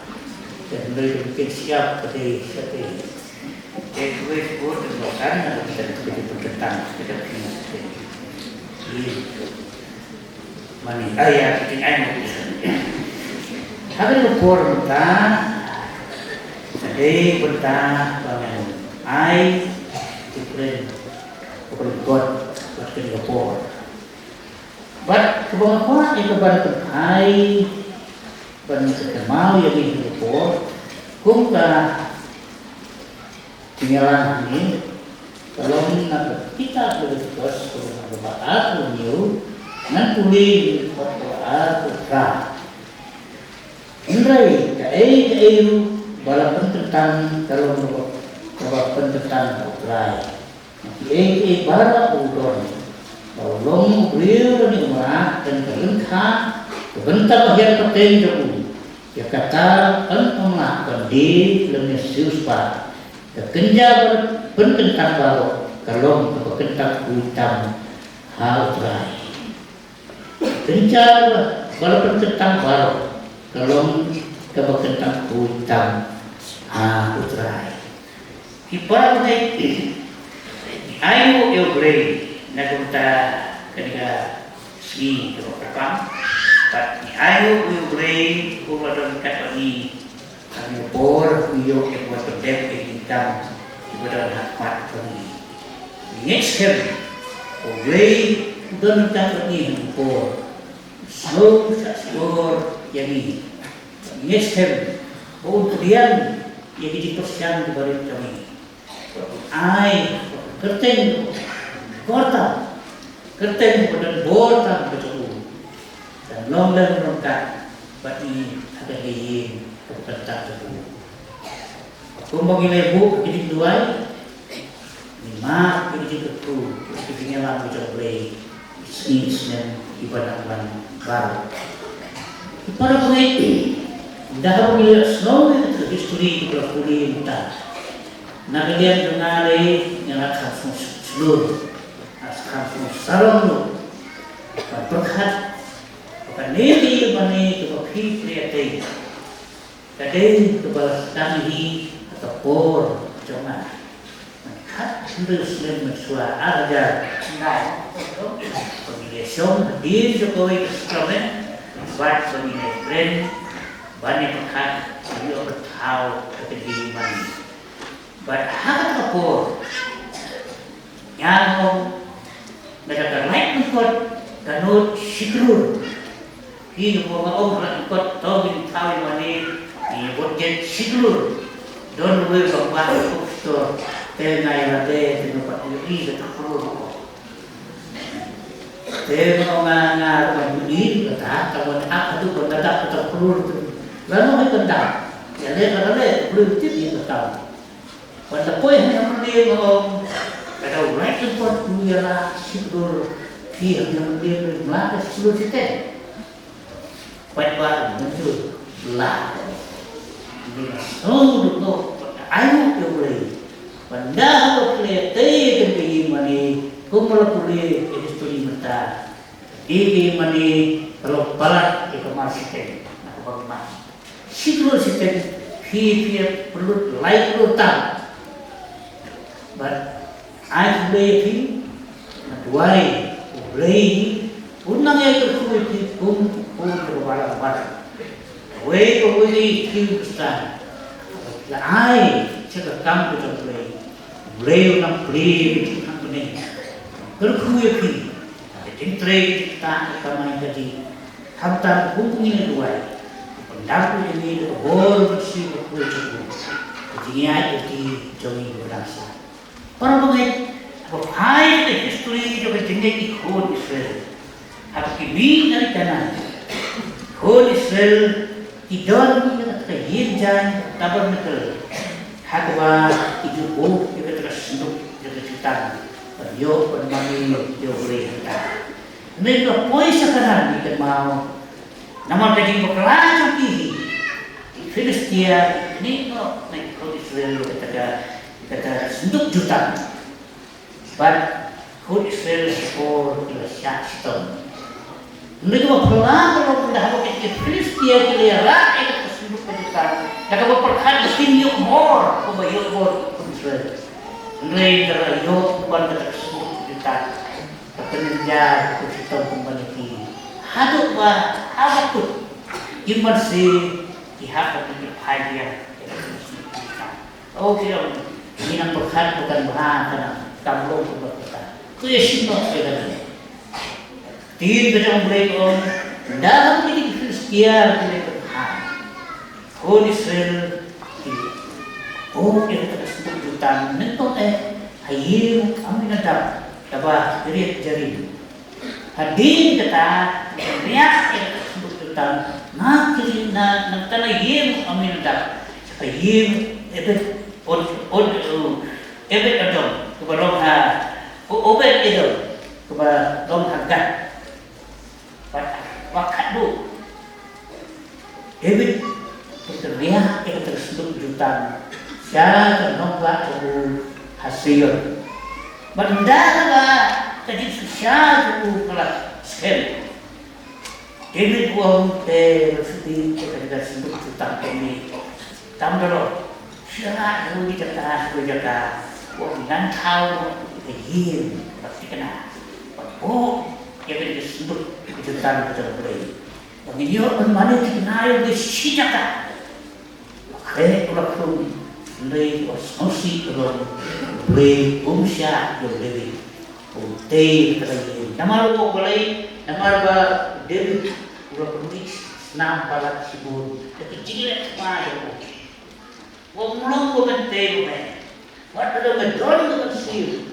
dan mereka kesiap seperti itu sebut dengan bisa begitu tentang kita ini mana ayat ini ayat ada form ta ada benda banyak ai different God buat Singapore. But kebanyakan itu pada ai pada kemal yang di Singapore, kumka tinggalan ini kalau nak kita berdiskos dengan berbaat new nan puli berbaat berkah. Indrai kai balapan tentang kalau balapan tentang utrai. Bara udon, long real ni umrah dan terlengkap, bentar bagian penting jauh. Ya kata umrah bandi lemnya siuspa, kenja berkentang baru, kalau berkentang hitam hal terakhir. Kenja kalau berkentang baru, kalau berkentang hitam hal terakhir. Kipas ni. Ayo eu grei na conta ketika segi keberapa, tapi ayo eu grei kepada kata ini kami por yo que buat berdep kita kepada hikmat kami. Next time, eu grei dan kata ini por slow yang ini. Next time, kemudian yang dipersiapkan kepada kami. Ai kerten kota kerten pada borta betul dan longgar longgar bagi ada ini kertas betul kumbang ini bu jadi dua lima jadi betul jadi lah betul boleh dan ibadah baru pada pengerti dah boleh slow itu history itu boleh mudah. Nagalian dengarai yang akan seluruh akan sarung berkat bukan nili bani kebapi priatai kadai kebalasani atau por cuma kat terus mesua ada ngai pemilihan hadir Jokowi keselamatan buat pemilihan brand bani berkat beliau bertahu ketinggi bani. But hak apa? Yang mereka naik ikut kanut siklur. Ini orang ikut tahu tahu mana ini bukan siklur. Don't worry about itu. Tenai lade tempat ini terperlu. Tenai orang ini kata kalau aku tu kata terperlu. Lalu mereka kata, ya le perlu itu tahu. Pada poin yang dia ngomong, kalau right tempat dia siklur, dia yang melangkah siklur kita. Pada muncul lah, so dulu, ayo kita boleh. Pada boleh teh tempat ini, kumpulan boleh history mata. Ini mana kalau balat itu masih kita, nak bagaimana? Siklur kita, dia perlu like perlu. But I believe Duai, Ray, unang yang terkuat berbalan-balan. Way away Kingston. I cakap kamu tu Ray unang play company. Terkuat ni. Tintre kita kami tadi. Hamtan hubungi Duai. Pendapat ini bor bersih berkuat. Dia itu jauh berasa. Para pengen, hai the history जो बचेंगे कि खोल इसराइल, आपकी भी नहीं कहना, खोल इसराइल की Jain tabernacle hakwa ijuku juga terus untuk jutaan yo permani yo boleh kita mereka poi sekarang kita mau nama kaji berkelacak ini Filistia ini no naik kau Israel kata untuk jutaan but who Israel for the Shaston mereka berkelacak kalau tidak mau kaji Filistia kelihatan itu tersebut jutaan kata berperkara tinggi more kebayang more Israel mereka yo bukan tersebut jutaan pekerja kita kembali hadap apa pun iman si ihap dan berbahagia okay ini nak berkat bukan bahan kamu berkata tu ya semua segala tin berjam mereka dalam ini Kristia mereka berbahan kau Israel oh kita tersebut jutaan nentok hayir kami nadab dapat jari hadir kata riak yang tersebut tentang nakli na tanayim amin dak hayim ebe ebe adom kebarong ha obed idol kebarong hagat wakadu ebe riak yang tersebut tentang saya menolak hasil Bandara tadi susah tu kalau sel. David wong te sedih kita sebut tentang ini. Tambah siapa yang kita jaga, wong nan tahu begin pasti kena. Oh, ya kita sebut tentang boleh. Bagi dia mana kita yang disijaka. Kalau pun lei osmosi kalau lei umsya yang lebih utei terlebih nama lo boleh nama ba David udah tulis enam balat sibuk tapi jilat semua itu ngomong bukan teh what ada medon dengan sih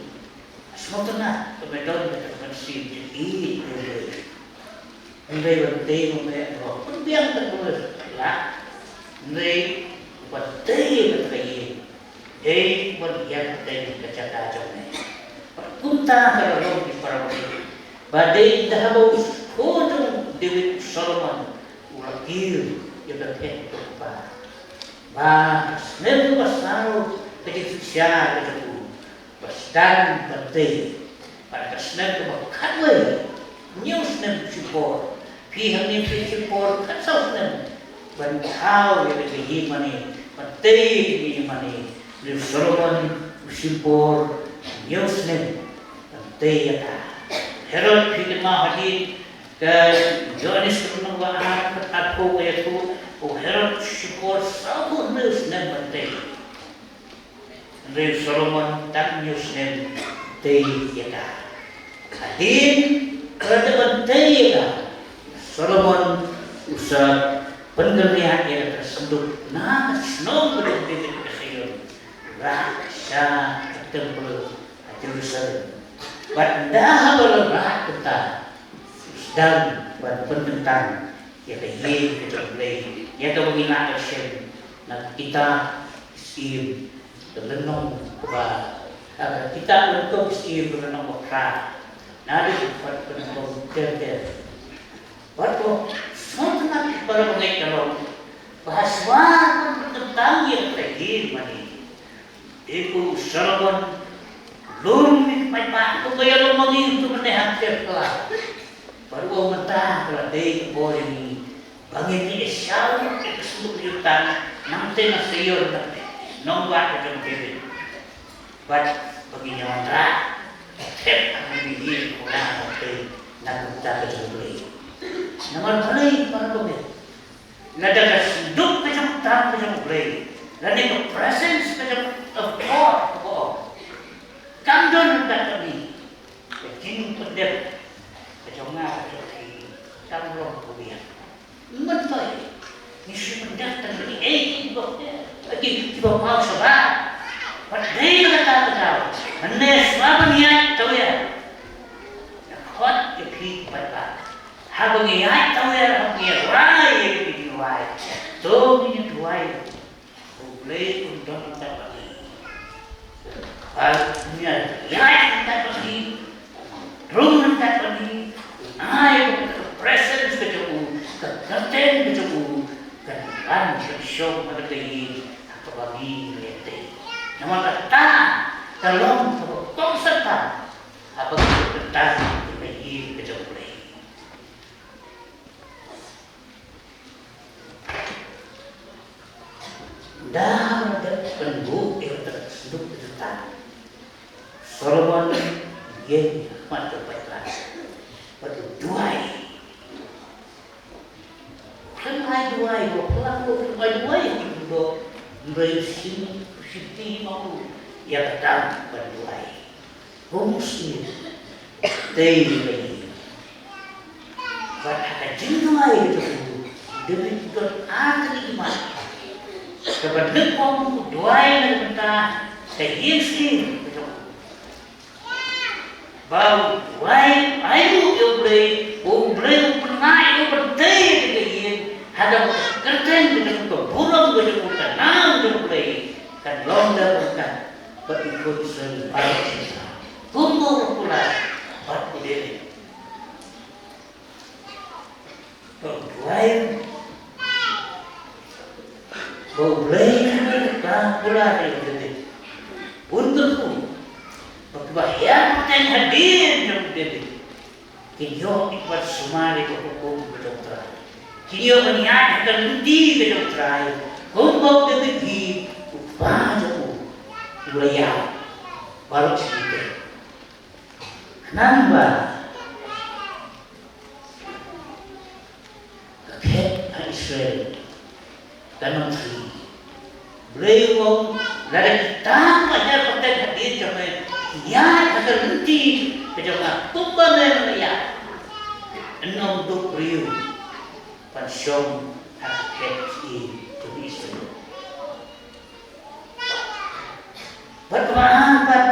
semua kena medon dengan sih jadi lei berteh memang pun biang terus lah lei Batay batay, buat yang kacau ni. Punta kalau di parawai, badai dah bagus. Kodong David Solomon ulakir yang terhenti apa? Bas, nem basau kecil siapa kecil, basdan batay. Pada kesnem tu berkawai, news nem support, pihak ni support, kacau nem. Bantau yang lebih mana? Penting ini mana? Di Solomon Usimpor Newsnet penting ya. Herod filmah hadir ke Johannes Kurnawa anak aku itu, Herod Usimpor sabun Newsnet penting. Di Solomon tak Newsnet penting ya. Hadir kerana penting ya. Solomon usah pengertian yang tersebut nama snow berdiri kesayun raksa tempel Jerusalem bandah berlebat kita dan penentang yang lain kita boleh yang kita mengingat action nak kita sim terlenung kepada kita untuk sim terlenung berkah nadi buat penentang terter waktu sangat para pengajar bahasa tentang yang terjadi mani. Ibu Solomon belum memang kebayang mengingat untuk menehat terkelah. Baru mentah kalau day boleh ni bagi ni Esau itu sebut jutaan nanti nasiyor nanti nombak macam David. Bagi nyawa tep kami bikin kurang nanti nak kita kejadian. Nama boleh para pemain. Nada kasuduk macam tam macam boleh. Dan itu presence macam of God. Kandon tak kami. Begini pendek. Macam ngah macam kamrong kubian. Mentai. Mesti mendatang dari lagi tiba mau sebab. Padai kata tahu. Menes apa niat tahu ya. Hot kepi pada. Habang iay tahu ya habang iay rai yang dijuai, so ini juai boleh untuk dapat punya yang dapat rumah dapat ayo presence kecuali konten kecuali kan show pada kini atau bagi lete nama kata kalau konserta apa kata bagi kecuali dah ada penduk yang tersebut tentang Solomon yang mata baiklah pada duai kenai duai pelaku kenai duai itu bersih siti mau ya datang pada duai muslim daily pada duai itu demi berarti iman kepada kaum duai dan mentah sehingga bau duai ayu boleh pernah itu berteh dengan hadap kerten dengan keburung dengan tanam boleh kan londa bukan berikut sebaik kumur pula berdiri duai boleh kita pula dari untukku bahaya yang hadir dalam diri kinyo ikut semua di hukum kedokteran kinyo meniat terhenti kedokteran hukum demi upah jago wilayah baru cerita kenapa kakek Israel dan menteri beliau dari kita banyak konten hadir sampai ya akan berhenti kejangan pembangunan ya enam untuk riu pensiun HKI di Israel berkemanfaat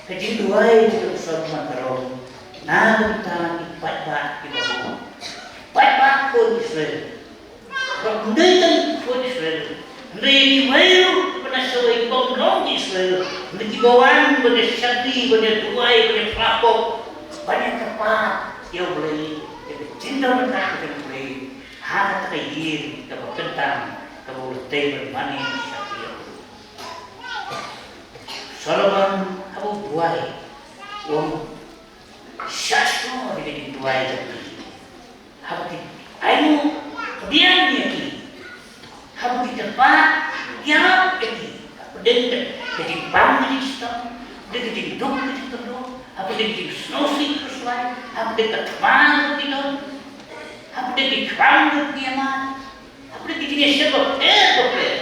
kejiduai untuk semua terong namun tak ipat-ipat kita semua ipat-ipat pun Israel kemudian pun Israel Rini mayu penasawai pemulung Israel Mereka bawaan banyak syakti, banyak duai, banyak pelapok banyak tempat yang boleh jadi cinta mereka yang boleh harta kayir, dapat kentang dapat letih bermanis syakti yang Solomon abu duai wong syasno jadi duai jadi habis ayu kebian dia habis tempat yang jadi bang di situ, dia jadi dong di situ, apa dia jadi snowflake terus lain, apa dia terkemana di situ, apa dia di kerang di kiamat, apa dia jadi siapa player,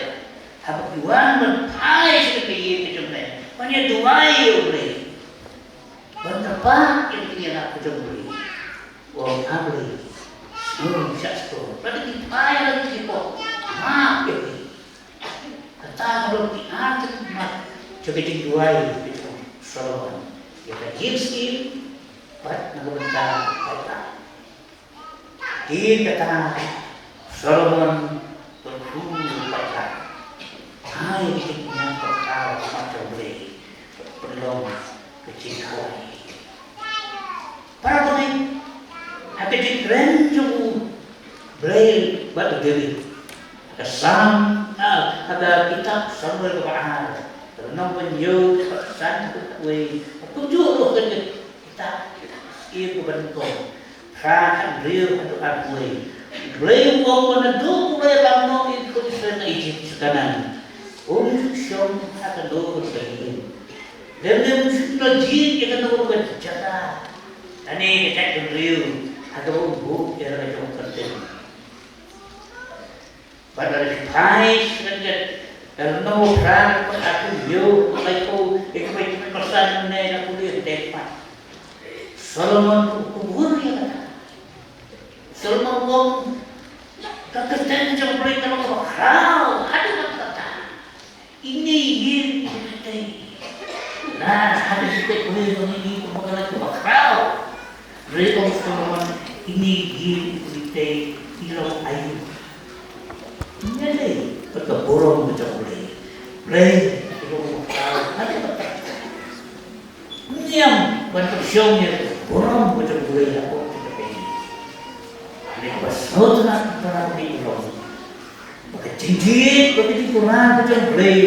apa tuan berpai seperti ini macamnya, banyak duai boleh, berapa yang dia nak boleh, wong boleh, satu, berarti kita lagi siapa, maaf ya. Kalau diarti mak coba dijual itu Solomon kita gilskin buat ngebentar kata dia kata Solomon berhulu kata hai kita perkara macam boleh belum kecil para pemain hati dikeren boleh buat diri kesan ada kitab sambil kebahar renang penyu kesan kue tujuh loh kan kita itu bentuk kan real atau kue beliau mau menentu beliau bangun itu di Egypt sekarang syom akan dulu begini dan dia sudah jin kita tahu berjaga ini kita beliau atau buku yang ada konten pada pais dan no kan aku yo aku ikut pesan nenek aku dia tepat Solomon kubur ya Solomon wong kekesan jam mereka mau kau ada kata ini nah ada kita boleh ini mengenai kau mereka Solomon ini kita ayu Ini pagkaburong mo dyan play. Play, ikaw mo tao, ano ba tayo? Niyam, bantang siyong niya, burong mo dyan play ako sa kapay. Ano ba, sa'ot na para ko dito lang. Magkatinggit, kurang mo dyan play.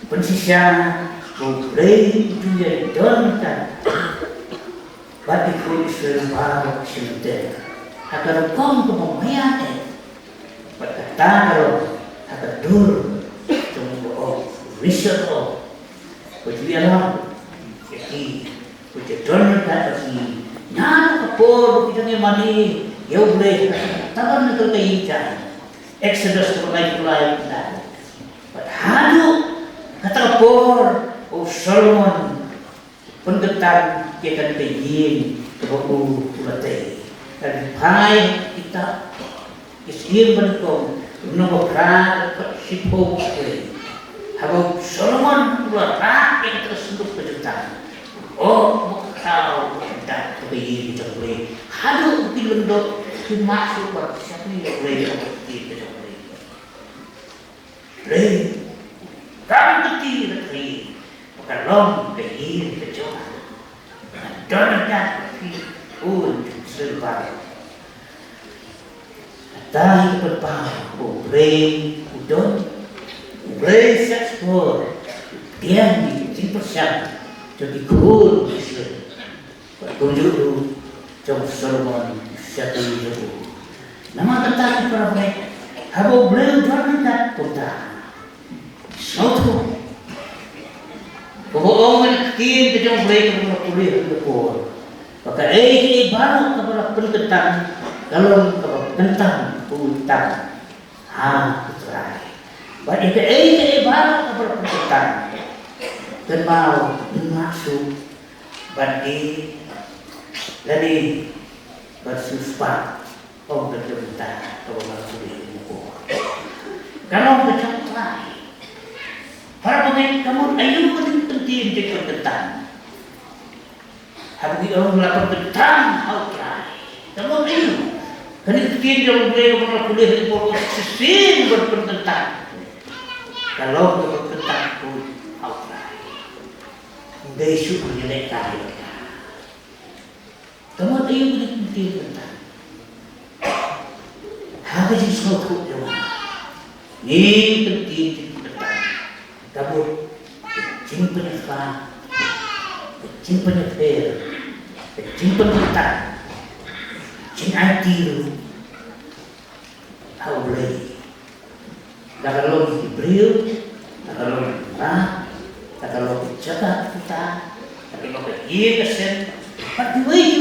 Pensisya, mau play itu ya don kan. Bagi kuis serba sente. Agar kau kemudian berkata kalau agar dur tunggu riset kemudian jadi don kan lagi. Nyata kapur kita ni mani ya boleh. Tahan itu keinginan. Exodus mulai kita. Hadu kata kapur Solomon pengetan kita diyin kebaku ulatay dan hai kita isir berkom nomor sipo habang Solomon ulatay kita senduk pengetan kau tak diyin kita boleh hadu pilendok masuk buat siapa yang boleh kita boleh kami kecil kalau kehil kecoa, donatnya pun serba. Tahi berpau, ubrei udon, ubrei sekspor, dia ni simpersiap, jadi cool Islam. Berkunjung jauh Solomon satu itu. Nama tetapi para mereka, habo beliau donatnya putar, sautu. Kebohongan kecil kejauh mereka kuliah ke pun. Maka ini baru kepada penentang kalau tentang utang betul. Baik ini baru kepada penentang dan mau masuk bagi jadi bersusah bertentang kalau masuk di buku. Kalau bercontoh para pemain kamu ayo penting di penentang. Habis orang melakukan penentang, outline. Kamu ayo. Karena ketika orang boleh kuliah di pokok sistem berpenentang. Kalau berpenentang pun outline. Besok menjelek kali. Kamu ayo penting penentang. Habis suatu jawab. Ini penting penentang. Kamu simpan apa? Simpan fair, simpan penentang, simpan IT, how boleh? Kalau diberiu, kalau marah, kalau dijaga kita, kalau pergi kesen, pasti wei.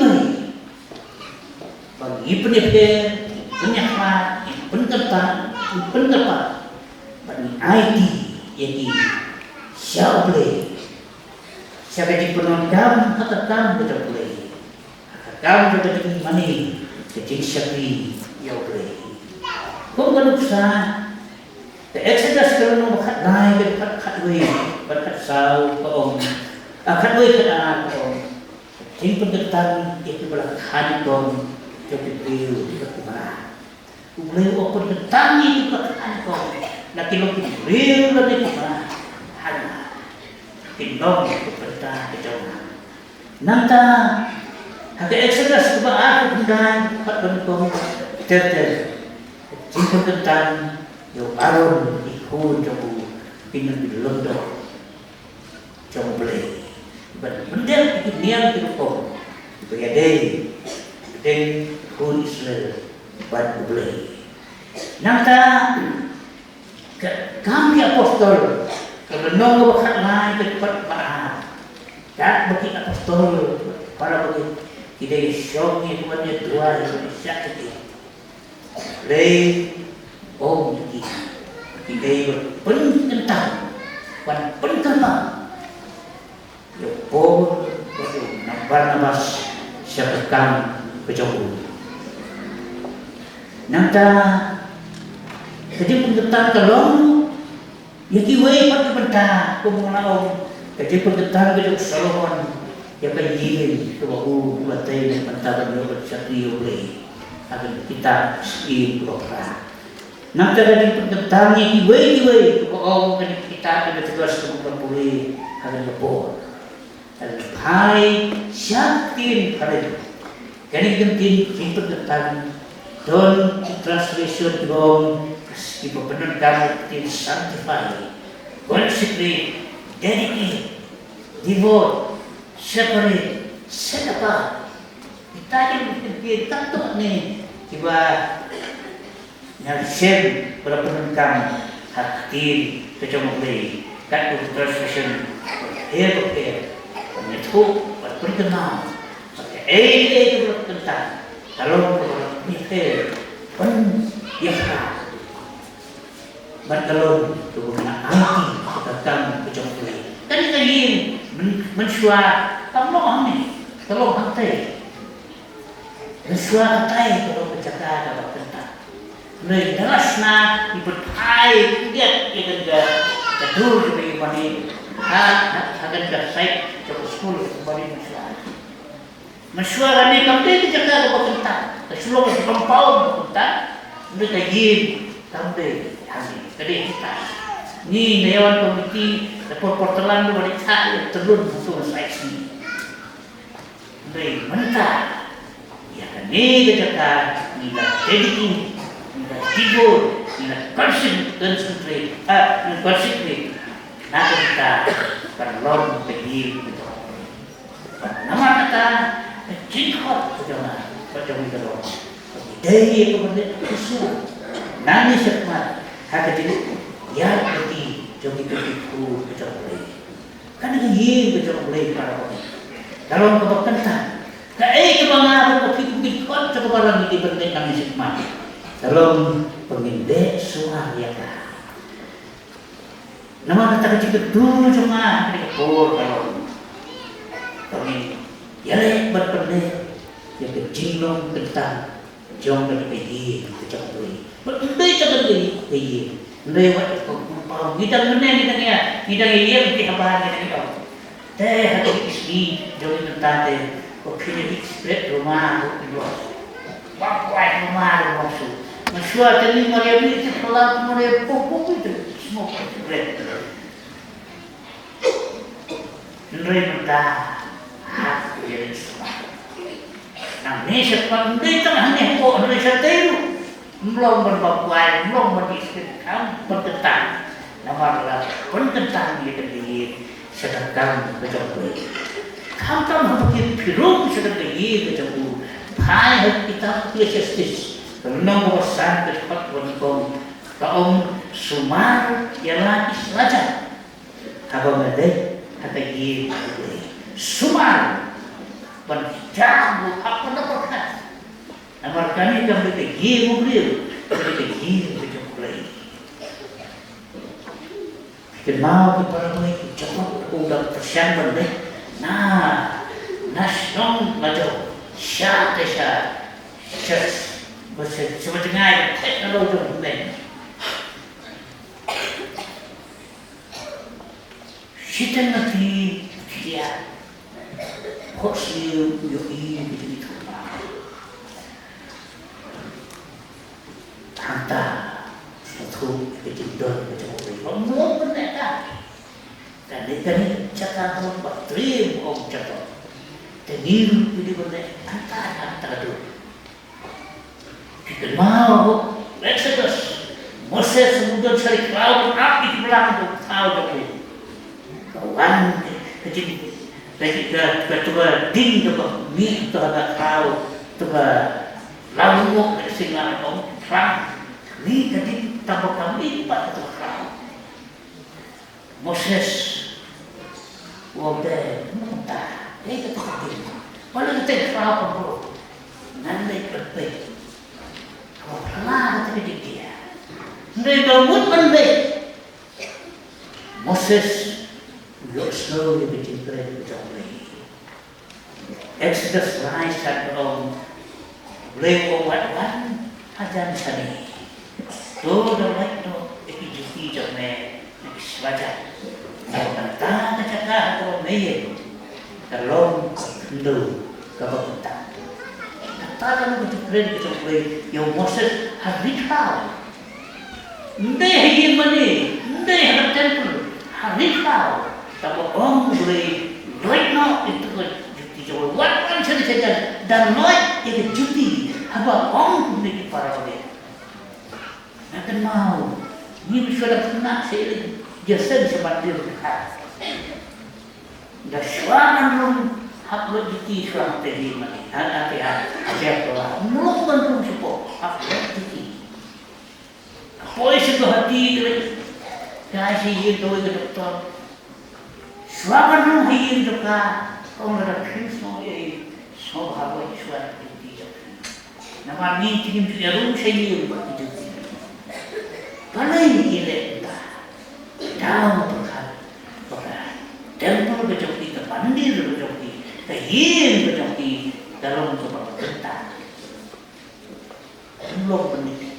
Bagi penyebar, penyakit, penentang, bagi IT. Jadi siapa boleh? Siapa di penonton atau kamu tidak boleh? Kamu tidak di mana? Jadi siapa yang boleh? Kau kalau usah, Exodus kalau mau kat lain, kat wei, kat sau kau, kat wei kat anak kau. Jadi pengetan itu berlaku kau, jadi beliau tidak kemana. Beliau apa pengetan itu berlaku kau. Laki lo real lagi kemana? Hanya tindong berperintah kejauhan. Nanta hati Exodus kepada aku dan kat bentuk terter. Jika tentang yo aron ikut jauh ingin dilondok jauh boleh. Benda niang kau berjadi dan kun Israel buat boleh. Nanta kami apostol kalau nongol kat lain cepat marah. Tak bagi apostol para bagi kita syoknya buatnya dua Indonesia itu. Lei kita berpenentang ya Paul Barnabas siapkan kejauhan. Nanta jadi pengetang kalau ya kiway pagkabanta kung mga om jadi pengetang kejauh Solomon ya kajiin kebahu buatay ng pantaban nyo at sa kriyo lay agar kita program. Nanti ada pertentangnya kiwai ko kan kita ada tugas kebukan pulih akan lepor. Dan hai syaktin kare. Kani gentin pertentang don translation dong di benar kamu tin sanctify. Consecrate, dedicate, devote, separate, set apart. Kita kita tuh nih tiba Nalsem berpenungkam hati kecomogli kat translation oke itu berkenal itu berkenal kalau mikir pun ya berkalon tu nak anti tentang kecomogli kan ini mensua kamu ni kalau hantai mensua hantai kalau bercakap dapat tentang Nai dalasna ibertai dia kena kedur di mana akan dasai ke sekolah kembali mesyuarat ni kami dijaga kebetulan kesulung kelompok kebetulan mereka yin kami hari tadi kita ni dewan komiti portelan tu mereka turun untuk saya sini dari mentah ya kan ni dijaga ni dah jadi tidur, concentrate, nak kita perlu pergi nama kata cinta macam itu loh. Dari kemudian usul, nani semua hak jadi ya pergi jadi itu macam boleh. Kan ini macam boleh para orang. Dalam kebetulan, kebangaran pergi kot sekarang ini penting nani semua. Dalam pengindek suaranya nama kata kecil dulu cuma dikepur kalau kami yalek berpendek yang kecilong tentang jong dan pergi kecil tuli berpendek cakap pergi lewat kau kita mana kita yang dihabar kita teh hati istri jong tentang teh kau kini expert rumah bapak rumah maksud Masyarakat ini Maria ini setelah Maria pokok itu semua berat. Mereka hak yang semua. Namanya setelah mereka hanya kok Indonesia itu belum berbagai belum berdiskusikan bertentang. Nama bertentang di sedangkan berjauh. Kamu tahu mungkin belum sedang berjauh. Hai kita justice. Karena bosan cepat berkong kaum sumar ialah islaja. Apa mendek kata gini sumar berjamu apa nak Amar kami kami pergi mobil, kami pergi berjumpa. Kenal kita lagi cepat udah persian benda. Nah, nasional macam syat sebetulnya teknologi benda. Kita nanti dia khusus yoi begitu. Hantar satu kejadian macam ini. Ngomong benar tak? Dan ini cakap orang bateri orang cakap. Terdiri di benar hantar tu. Kita mau Exodus. Moses kemudian cari cloud api di belakang tu tahu tu. Kawan kecil lagi ketua ding tu ni tu ada tahu tu lalu singa orang Trump ni jadi tambah kami pada tu Moses wabda mentah itu kecil kalau kita tahu apa nanti berbeda kalau pernah kita dia nanti bangun berbeda Moses look slowly between bread and joy. Exodus rise at home. Blame over one hajan sani. Do the right to ikiji jome swajat. Kata kata atau meye. Kalong ndu kabakta. Kata kan begitu bread kita boleh. Yang Moses has ritual. Hindi higit mani, hindi harap temple, halit tao. Tapos boleh right now itu juti jauh. Wan saja dan noy itu juti. Haba boleh para oleh. Akan mau, ni sudah pernah saya jasa seperti itu. Dah suaman rum hak juti suam tadi mani. Hati siapa lah. Melakukan rum support hak juti. Pois itu hati kasih itu doktor. Suapan rum hiin juga orang ada krisno ye sohawa suara itu. Nama ni tim rum saya buat itu. Kalau ini kita dalam perkara tempat berjoki, pandir berjoki, hiin berjoki dalam sebuah tentang belum pendidik.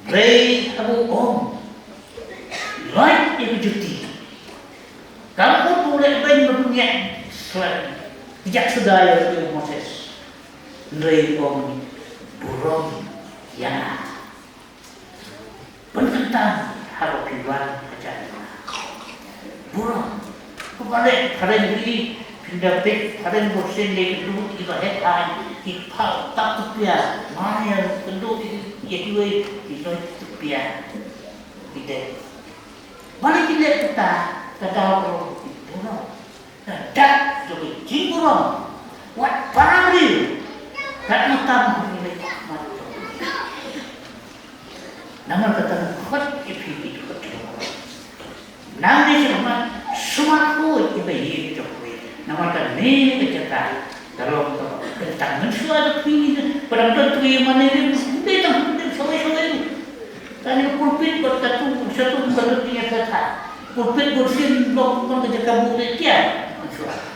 Pray Abu Right itu juti. Kamu boleh punya tidak sedaya itu Moses. Pray burung yang penentang harus keluar kerja. Burung. Kepada ini pendapat pada bosan dia dulu ibadat kita tak tepian. Mana yang kedua itu tepian. Tidak. Balik kita kata burung. Tak jadi burung. Wat parang dia. Tak nak ini mati. Namun kata kot itu. Nanti semua kot itu. Namun kata ni bercakap dalam tentang mensuara pilih pada tentu yang mana ini betul soal-soal itu. Tadi pulpit berkatu satu berarti kata pulpit bersin blok kerja kamu dia mensuara.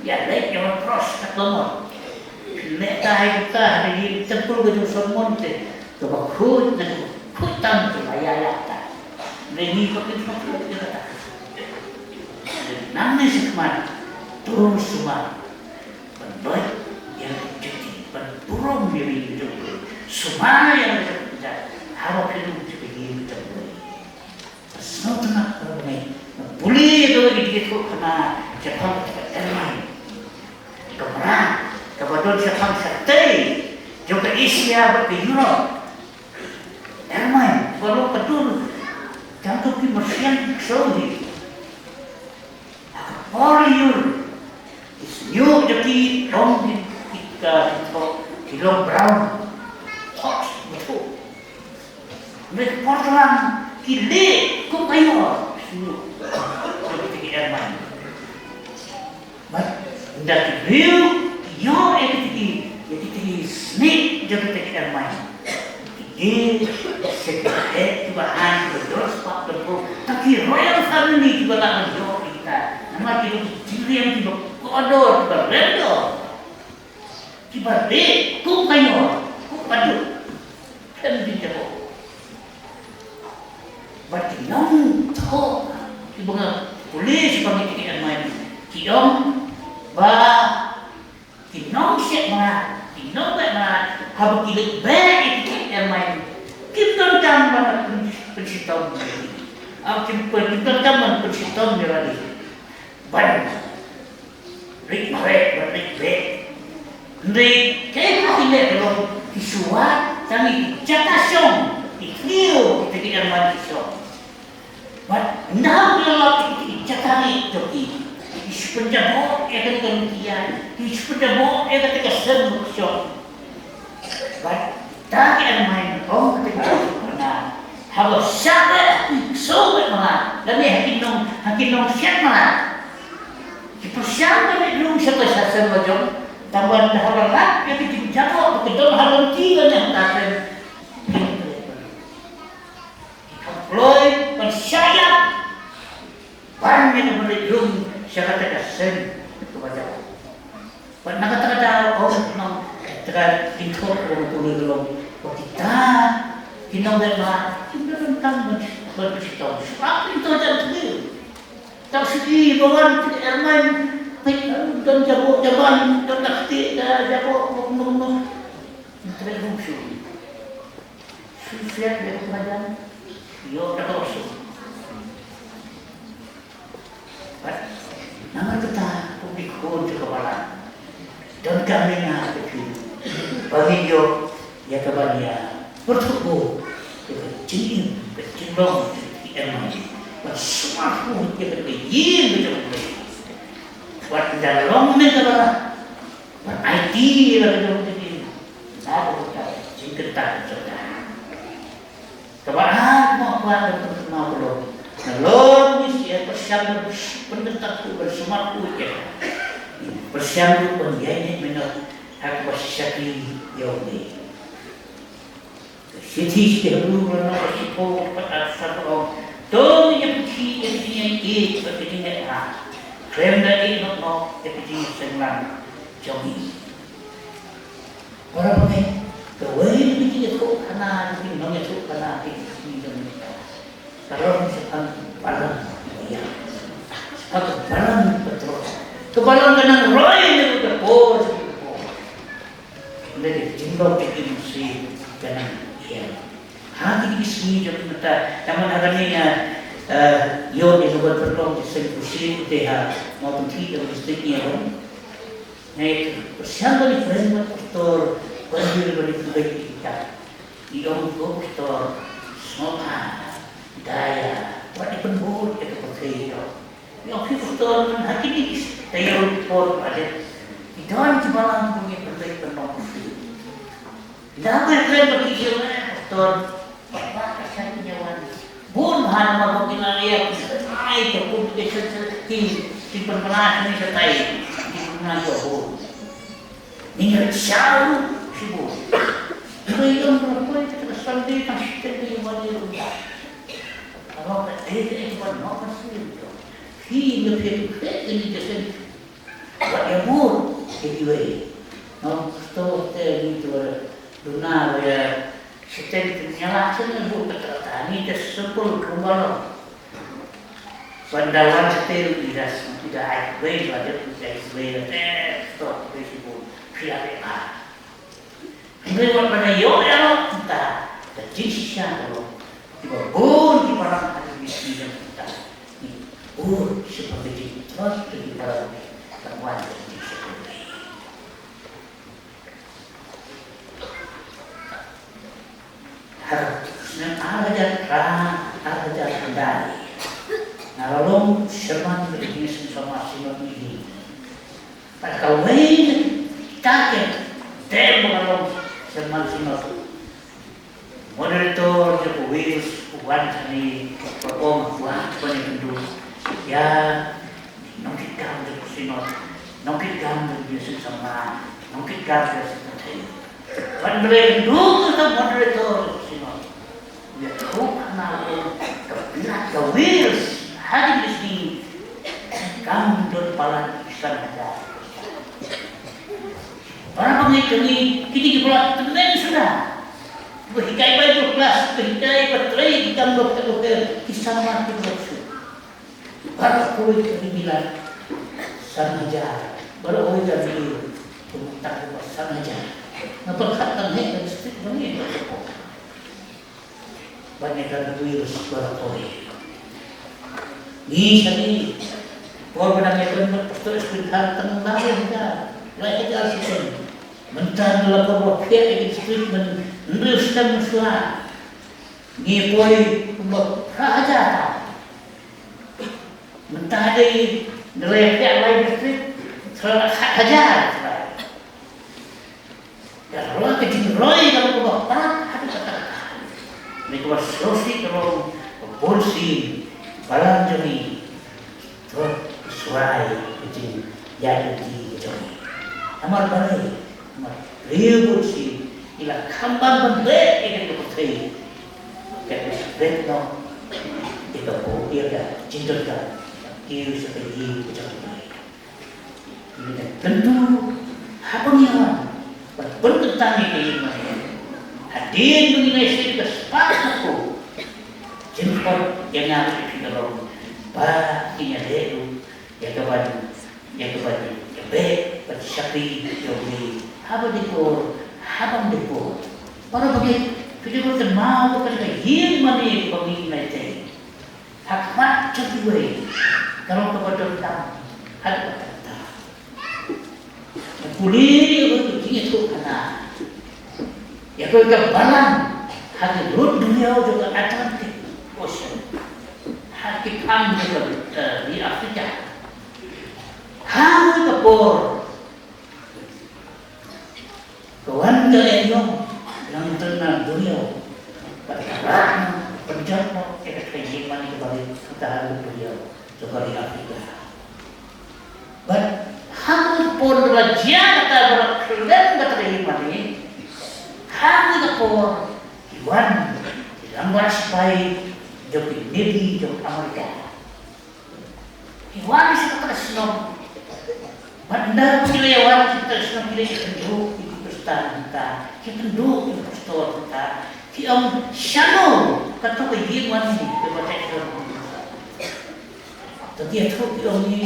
Ya baik yang terus ketemu. Nek kita hari tempur ke sermon te coba hutan tu ayat-ayat. Ini kok itu kata. Namanya sekarang terus semua berbuat yang jadi berburung diri itu semua yang kita harap itu sebegini terbuat semua tenang terbuat boleh kalau kita kena Jepang terlalu kemudian kebetulan Jepang sertai juga Asia ke Europe Jerman kalau betul jangan kemersian Saudi all Europe new jadi dong kita kilo brown fox betul mereka Portland kile kok ayo sini jadi Jerman but that view yo jadi snake jadi Jerman ini sekitar bahan terus pak betul tapi royal family juga tak menjauh kita nama kita ciri yang tiba kodor berendo tiba dek kok kayo kok padu kan binjago berarti yang tahu tiba polis pamit kita main kiong ba kinong siap mana kinong mana habis kilik baik kita main kita tambah persitau kita tambah persitau lagi banyak Rik, kaya kita kalau disuat, kami jatasyong, ikliyo, kita kinarman iso. But, now kalau jatani ito, isipendamo, kan kiyan, isipendamo, ketika sembuksyon. But, dahil ang main kong ketika na, halos siya, so mga, dami hakin nung siya mga, Persiapan itu siapa sahaja macam tambahan halaman yang dijatuh ke dalam halaman tiga yang akan Floyd percaya banyak menunjuk syarat kasih kepada pernah kata orang terkait info orang belum kita kinong dema kita tentang berbicara apa itu aja tu tak segi bawan Jerman dan jabuk jaban dan nakti jabuk ngomong terus Siap dari badan, yo terus. Nama kita publik pun kepala. Dan kami nak betul. Bagi yo ya kebahagiaan bertubuh kecil long emang semua pun kita begini betul. Buat dalam negara, buat IT lah betul betul. Ada betul, cinta betul. Kebahagiaan mau buat betul mau belum. Kalau misi persiapan pendetak bersemangat ya. Persiapan penjahit menurut hak bersyakli yaumi. Siti dahulu nak sipo pada satu tu yang puji yang ini seperti ah. Kerana ini nak seperti senglang jogi. Orang ni kawai begini tu karena ini namanya tu karena ini jogi. Kalau misalkan balang, ya, atau balang betul, kebalang kena roy ni udah bos, jadi jimbau kita mesti kena ya. Hati di sini jadi mata, taman hari ni yo ni buat perlu disesuaikan dengan maupun tidak mestinya kan. Naik persiapan di framework betul, berdiri berdiri kita, iom betul, semua. Daya, what even more at the potato. Yang people turn hati ni tayo por ada. Idan jualan punya perbaik penolong. Dapat kalian berpikir turn apa kasih nyawan. Bun bahan mabuk inaya ay terpun di perpenahan ni setai di perpenahan jauh. Ingat siapa sibuk. Mereka berapa kita sendiri kan kita wajib rumah. Kalau ada buat nak pasal he lebih ini jadi buat yang pun anyway no stop itu dunia ya setelah nyala sana buat perkataan ini tersebut kembali pandangan setelah tidak baik ada tidak baik stop tersebut siapa ini buat mana yo ya kita jadi siapa Tiba di barang ada misi yang kita ini seperti itu terus di barang temuan di sekolah. Harusnya ada kendali. Nalong serman begini sama sinot ini. Pada kawin kakek tembok nalong serman sinot. Moderator Joko Wils, Puan Sani, Perpong, Puan Penendu, ya, nongkit gambar sinot, nongkit gambar biasa sama, nongkit gambar seperti itu. Penendu itu moderator sinot, ya, karena kebenaran Joko Wils hadir di sini, gambar palan isan ada. Orang pengitung ini, kita juga teman sudah. Berhikai baik kelas, berhikai berterai kita dokter kisah mati berlaku. Baru kau itu dibilang sanaja, baru kau itu dibilang tak lupa sanaja. Nampak kata ni dari sedikit ni. Banyak dari virus baru kau ini. Ni sini, kau benarnya kan terus berhal tengah dah. Lagi ada sesuatu. Mentah dalam beberapa yang istri meneruskan musuh ni poi raja mentah dari yang lain istri salah hajar dan orang kecil roy kalau bapak ada kata mereka bersosi kalau polisi balang jami tu suai kecil jadi di jami amal balai ribut sih, ilah kambang berdek ini berputih, kayak berdek no, kita boleh ada cinta kan, kiri seperti macam ini. Ini tentu apa ni awak? Bertanya ini mana? Hadir Indonesia kita sepakat ko, jemput yang harus kita lakukan, baginya dulu, yang kepada, yang baik, bersyafi, yang habang dikor, para bagi Kita bukan mau kan hilang mani pemimpin itu. Hakmat cakui. Kalau kepada kita ada kata. Kulit itu itu kena. Ya kalau kita balang, hati road dunia juga Atlantic Ocean. Hati pam juga di Afrika. Hal kapor. Kawan kalian yang tenang dunia. Pada penjara kita kehidupan itu balik kita dunia juga di Afrika. But hal pun raja kata berkelan kehidupan ini. Hal kapor Iwan dalam waspai joki Navy joki Amerika. Iwan sekarang senang. Benda pilihan kita senang pilih penduduk di Pakistan kita penduduk di Pakistan kita. Kita shadow kata kehidupan ini kebetulan. Tapi itu kita ini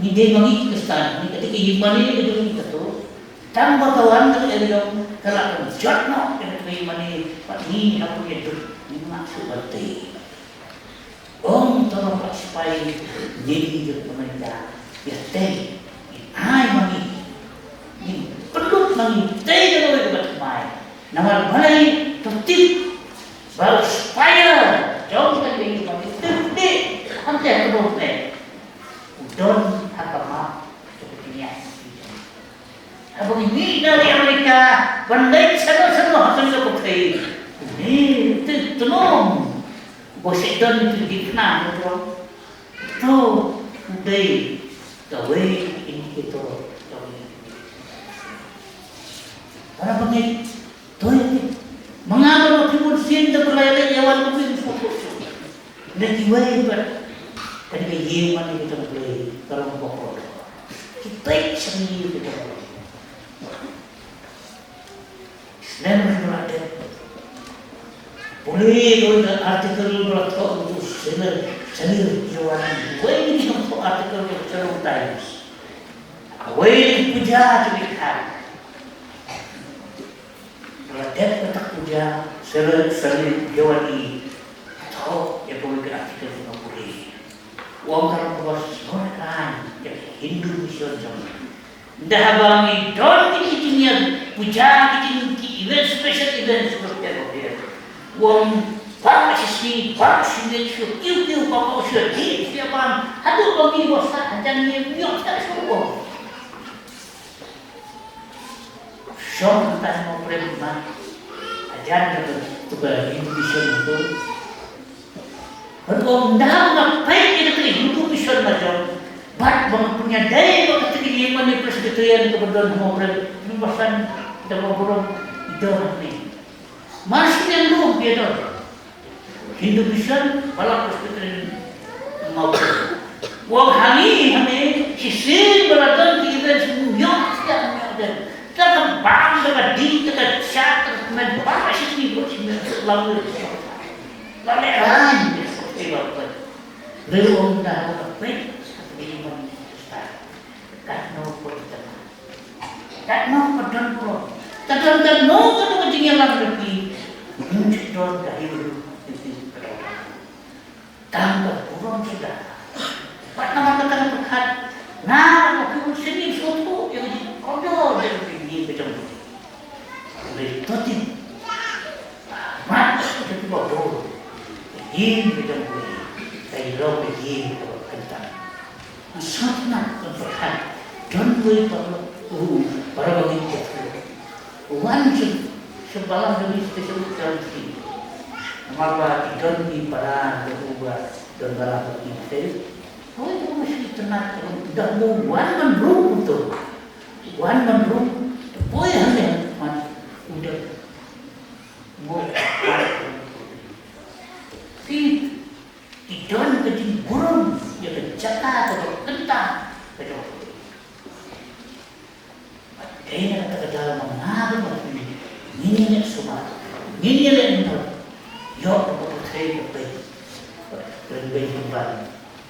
dia bagi Pakistan. Ini ketika kehidupan ini kita tu tambah kawan kita yang kalau jatno kehidupan ini ini aku hidup ini maksud berarti. Tolong supaya jadi hidup mereka. Ya teh, ai mani, ni perlu mani teh kalau kita bermain. Nama balai tertib, baru supaya jauh dari mani tertib. Nanti aku boleh, udon agama sepertinya. Abang ini dari Amerika, bandai semua hasil seperti ini tenung, bosik don itu dikenal betul, tu udai. Gawe ini itu karena begini tuh ini mengapa pun cinta berlayar jawan pun fokus dan diwai ber tadi kehidupan kita boleh kalau pokok kita sendiri kita Islam berada boleh kalau artikel berlaku untuk Sendiri jawaban, awal ini untuk artikel yang Jerusalem Times, awal puja cerita, berada petak puja sering jawaban ini, atau yang boleh artikel yang boleh, uang kalau bos mereka yang Hindu mission zaman, dah bangi don ini puja ini event special event seperti apa uang Pak sisi, pak sini kiu pak usia di siapa? Aduh bagi bosan, jangan dia tak semua. Syom kita mau berima, ajar itu Indonesia itu. Kalau dah ngapain kita Hindu mission macam, bat punya daya waktu ini mana presbyterian kebetulan mau berima bosan, kita mau berima itu ni. Masih yang belum dia Hindu mission balap presbyterian mau wang hani sisi berada di event semua yang ada kita bang dengan di kita chat dengan apa sih ini lalu kan seperti apa belum dah apa seperti ini kan no pertama kan no pertama kan no ketinggalan lebih muncul dari dulu tambah kurang sudah. Pak nama kata berkat, nah aku sini suatu yang kodoh dari ini macam tu. Dari tadi, mat itu bodoh. Ini macam tu. Saya lalu begini kalau kita. Sangat berkat. Don't wait para begitu. Wan sebalah dari spesial tertentu. Maka tidak di para berubah dan barang itu, oh itu mesti tenang. Tidak mau wan menurut itu, wan menurut, boleh hanya udah mau si tidak kecil burung yang kecata atau kentang, betul. Ini kata dalam mengapa ini semua, ini yang Yo saya lebih kembali.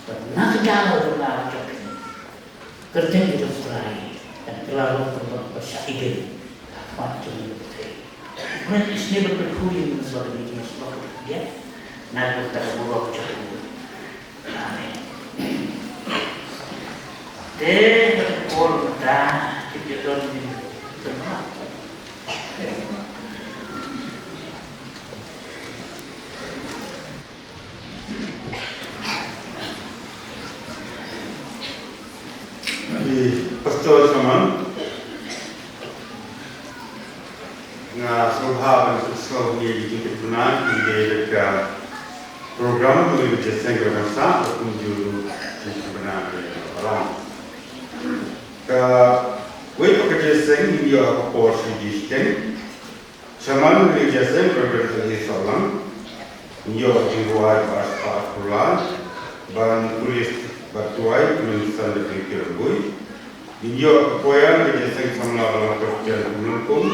Pernah jauh dengan joki. Kerja di Australia dan terlalu bersyahidah macam itu. Kemudian istri berkehuli sebagai ini sebagai dia, nabi terburuk jauh. Amin. Deh berkorda kita dalam semua. Pastor Saman na subhaban so ni di benar di program tu di sengga masa kunjung di benar alam ka wei pekerja seng dia porsi di seng Saman di seng berbeda di solang dia jiwa pas pulang ban tulis batuai tulisan dari Kirabui dia kepoyan di seng sama dalam kerjaan melengkung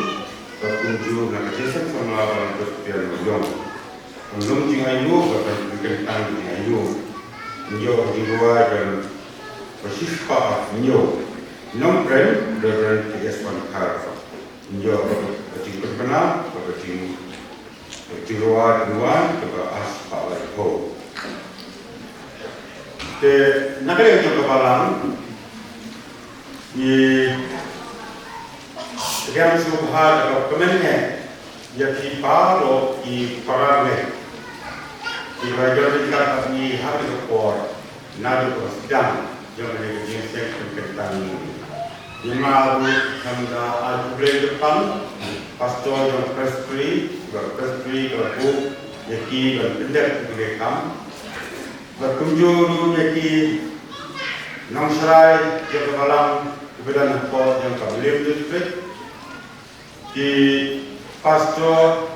berkunjung nak kesesek sama dalam kerjaan belum belum jingayu bahkan berkenaan jingayu dia jiwa dan bersifat dia nombren dan kehidupan kar dia berjingkut benar berjing jiwa duan kepada asal itu ke nakal yang juga balang ये ज्ञान सुभाग कमेंट है यदि पारो की पराग में कि वैज्ञानिक का अपनी हर रिपोर्ट नादु को सिद्धांत जो मैंने जिनसे करता हूँ ये मालूम हमदा आलूबले जपान पास्टोर जो प्रेस्ट्री का बुक यकी बंदर के काम berkunjung yaki Nongsarai yang dalam kebetulan port yang Kabulim district di pastor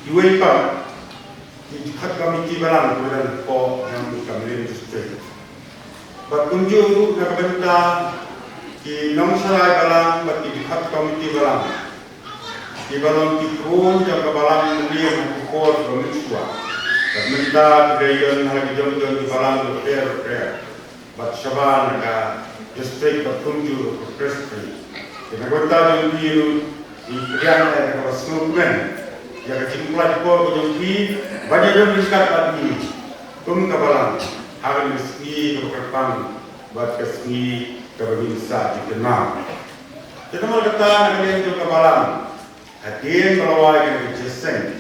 UEPA di hak komiti balang kebetulan port yang Kabulim district berkunjung ke kebetulan di Nongsarai balang di hak komiti balang di balang di pun yang kebalang melihat port Romisua minta kedayan hari jam-jam di balang repair bat Shaban ka district berkunjung ke Prestri dengan kota yang biru di kerjaan yang berseluruhan yang kecimpulan pol kejumpi banyak yang diskat tadi tum ke balang hari meski ke berkepang bat keski ke berbisa di kenal jadi malah kata kalian ke balang hadirin melawai ke jeseng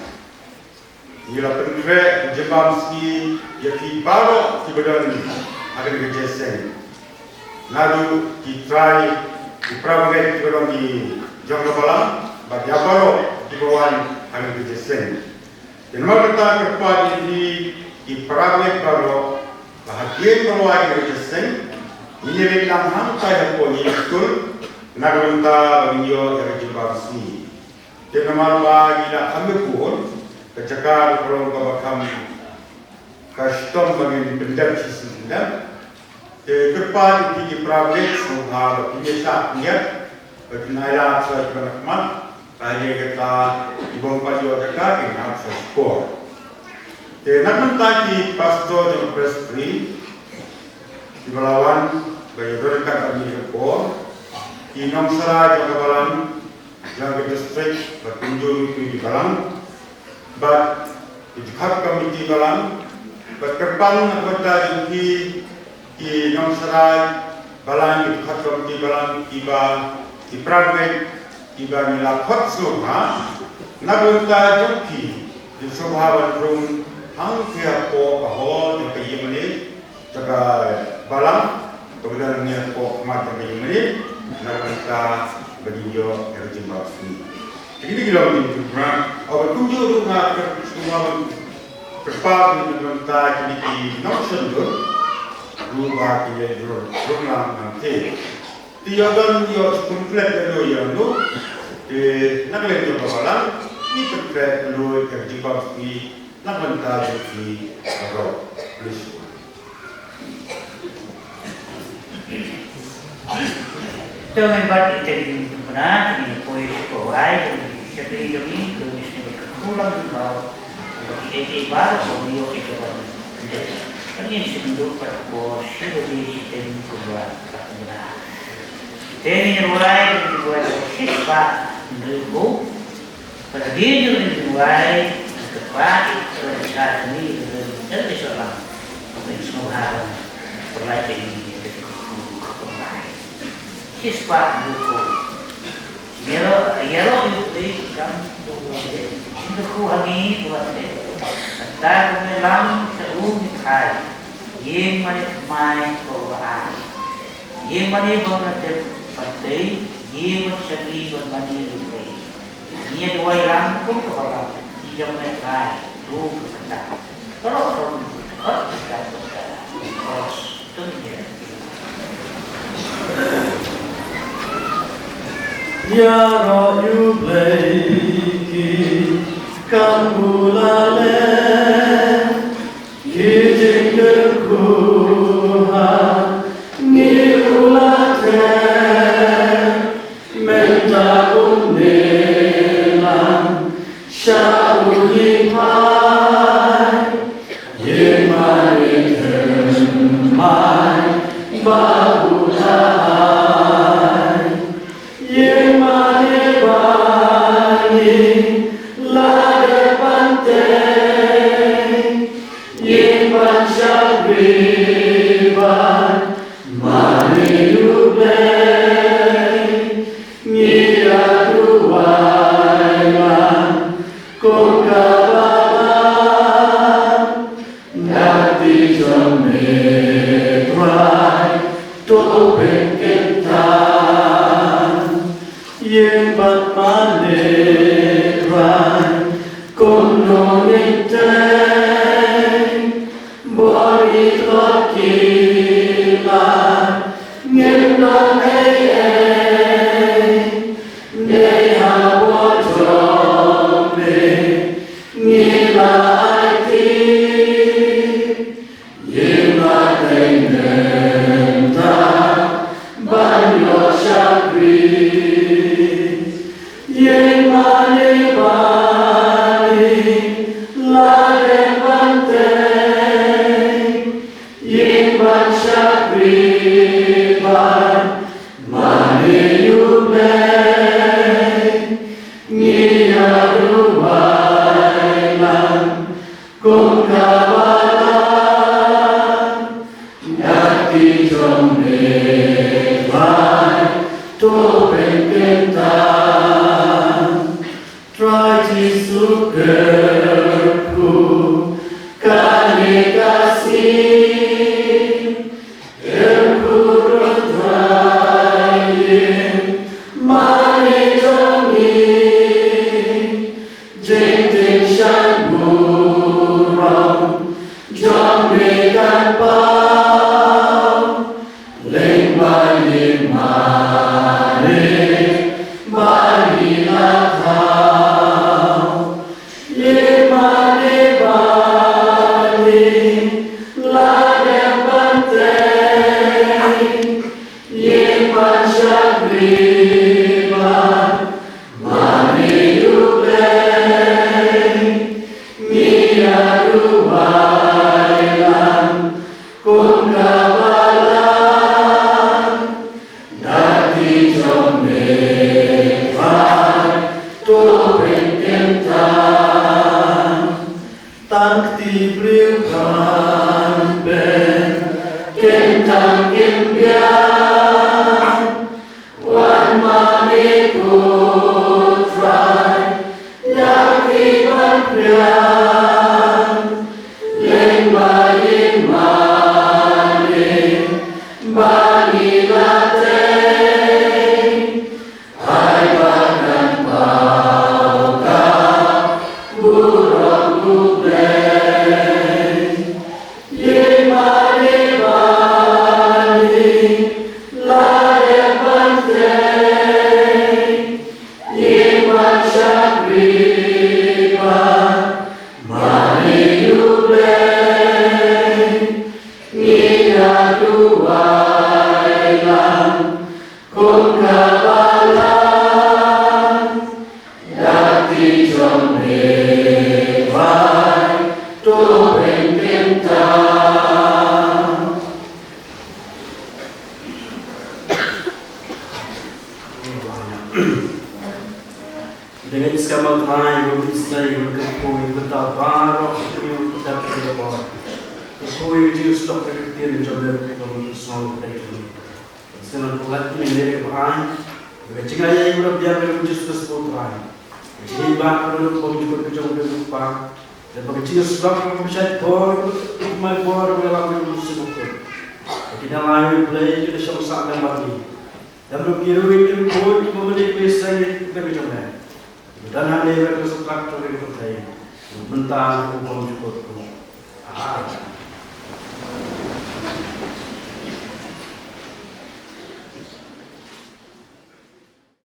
Ila pendek jembam ski yaki baru di badan akan digeseng. Lalu ditry di pramuka di badan di jangka balang, bagi baru di bawah akan digeseng. Dan malah kita kepada di pramuka baru bahagian bawah akan digeseng. Ini dalam hantar yang poni betul. Naga bagi yang jembam ski. Dan malah kita ambil pun. Kecakar kalau bakam custom bagi benda sesuatu, kedepan di private semua biasa bagi nailah saya bermakna hanya kita ibang pajak dekat dengan skor. Namun tadi pastor yang Prestri di Balawan bagi berkat kami skor di Nongsarai yang Balang yang district berkunjung di Balang. But di hak komiti balang, berkepan kota di Nongsarai balang di hak komiti balang tiba di Prague tiba melakot semua, nagunta joki di subhawan rum hang tiap po kahol yang kayimani jaga balang kemudian niat po mata kayimani nagunta berdinjo erjimbab ini. Ini kalau di mana, awal tujuh rumah semua berpadu dengan tak di Nongsarai rumah dia rumah nanti. Tiada dia komplit dulu yang tu, nak lagi berbalan, ini komplit dulu kerjibab di nak bentar di Arab, Malaysia. Jangan buat jadi benar, ini poin kawai, jadi ini tulis ni berulang kau, bagi baru beliau itu baru. Ini sebelum perkos, sebelum sistem keluar benar. Ini mulai dibuat siswa menurutku pada dia juga dimulai tepat pada saat ini dari seorang pengusaha perlai ini siswa buku yero itu kan itu kuhangi buat tak melang seru dikai yang mana main Quran yang mana banget partai yang segi buat mana itu dia dua yang pun kepada dia mereka tu kita kalau kita terus tunjuk Ya Royu Bleki Kambulale Kijing Kuha Nirulate Menta Unilan Syaulipai Yemai Termai Bahulai Yemane bani lade pante Yeman syabiban mani lube Ngiadu waiman kokabalan Nati jomekrai topeng kentan Yen bat manekran kono niteng bori tokilan ngendong neha wajombe ngila aiti yela tenenta banyo syabri Yemane bani lade banteng Yeman syabiban mani yubeng Ngiyadu wailan kongkabalan Nyati jombeban topeng kentan Try sugarku kani kasih Erkurut rayin mani jongi Jeng jeng shan burong jombe kan pau Leng bayi mani bayi latau Yemane bani lade banteng Yeman syabiban mani yubeng Ngiyadu wailan kongkabalan Dati jombeban topeng kentan Tangti berikan ben kentang imbian Wan mani putrai yaki banpian Leng bayi mani bani lateng Hai badan pauka burung gubeng Yemane bani lade banteng Yeman syabiban mani yubeng Ngiyadu wailan kongkabalan Dati jombeban topeng kentan rai go istai go koi betal baro koi kita kita bawa koi itu stop kerja jodoh kalau semua kita sekarang buat ini dari bahan ketika yang berbiar dengan justus potrai ini bahan perlu kau juga berjumpa dan begitu sebab kau bisa bor mai bor melawat musuh kita lain play kita sama-sama lagi dan berkiru itu kau memberi pesan kita berjumpa dan hanya mereka suka terus berkata, mentang kau juga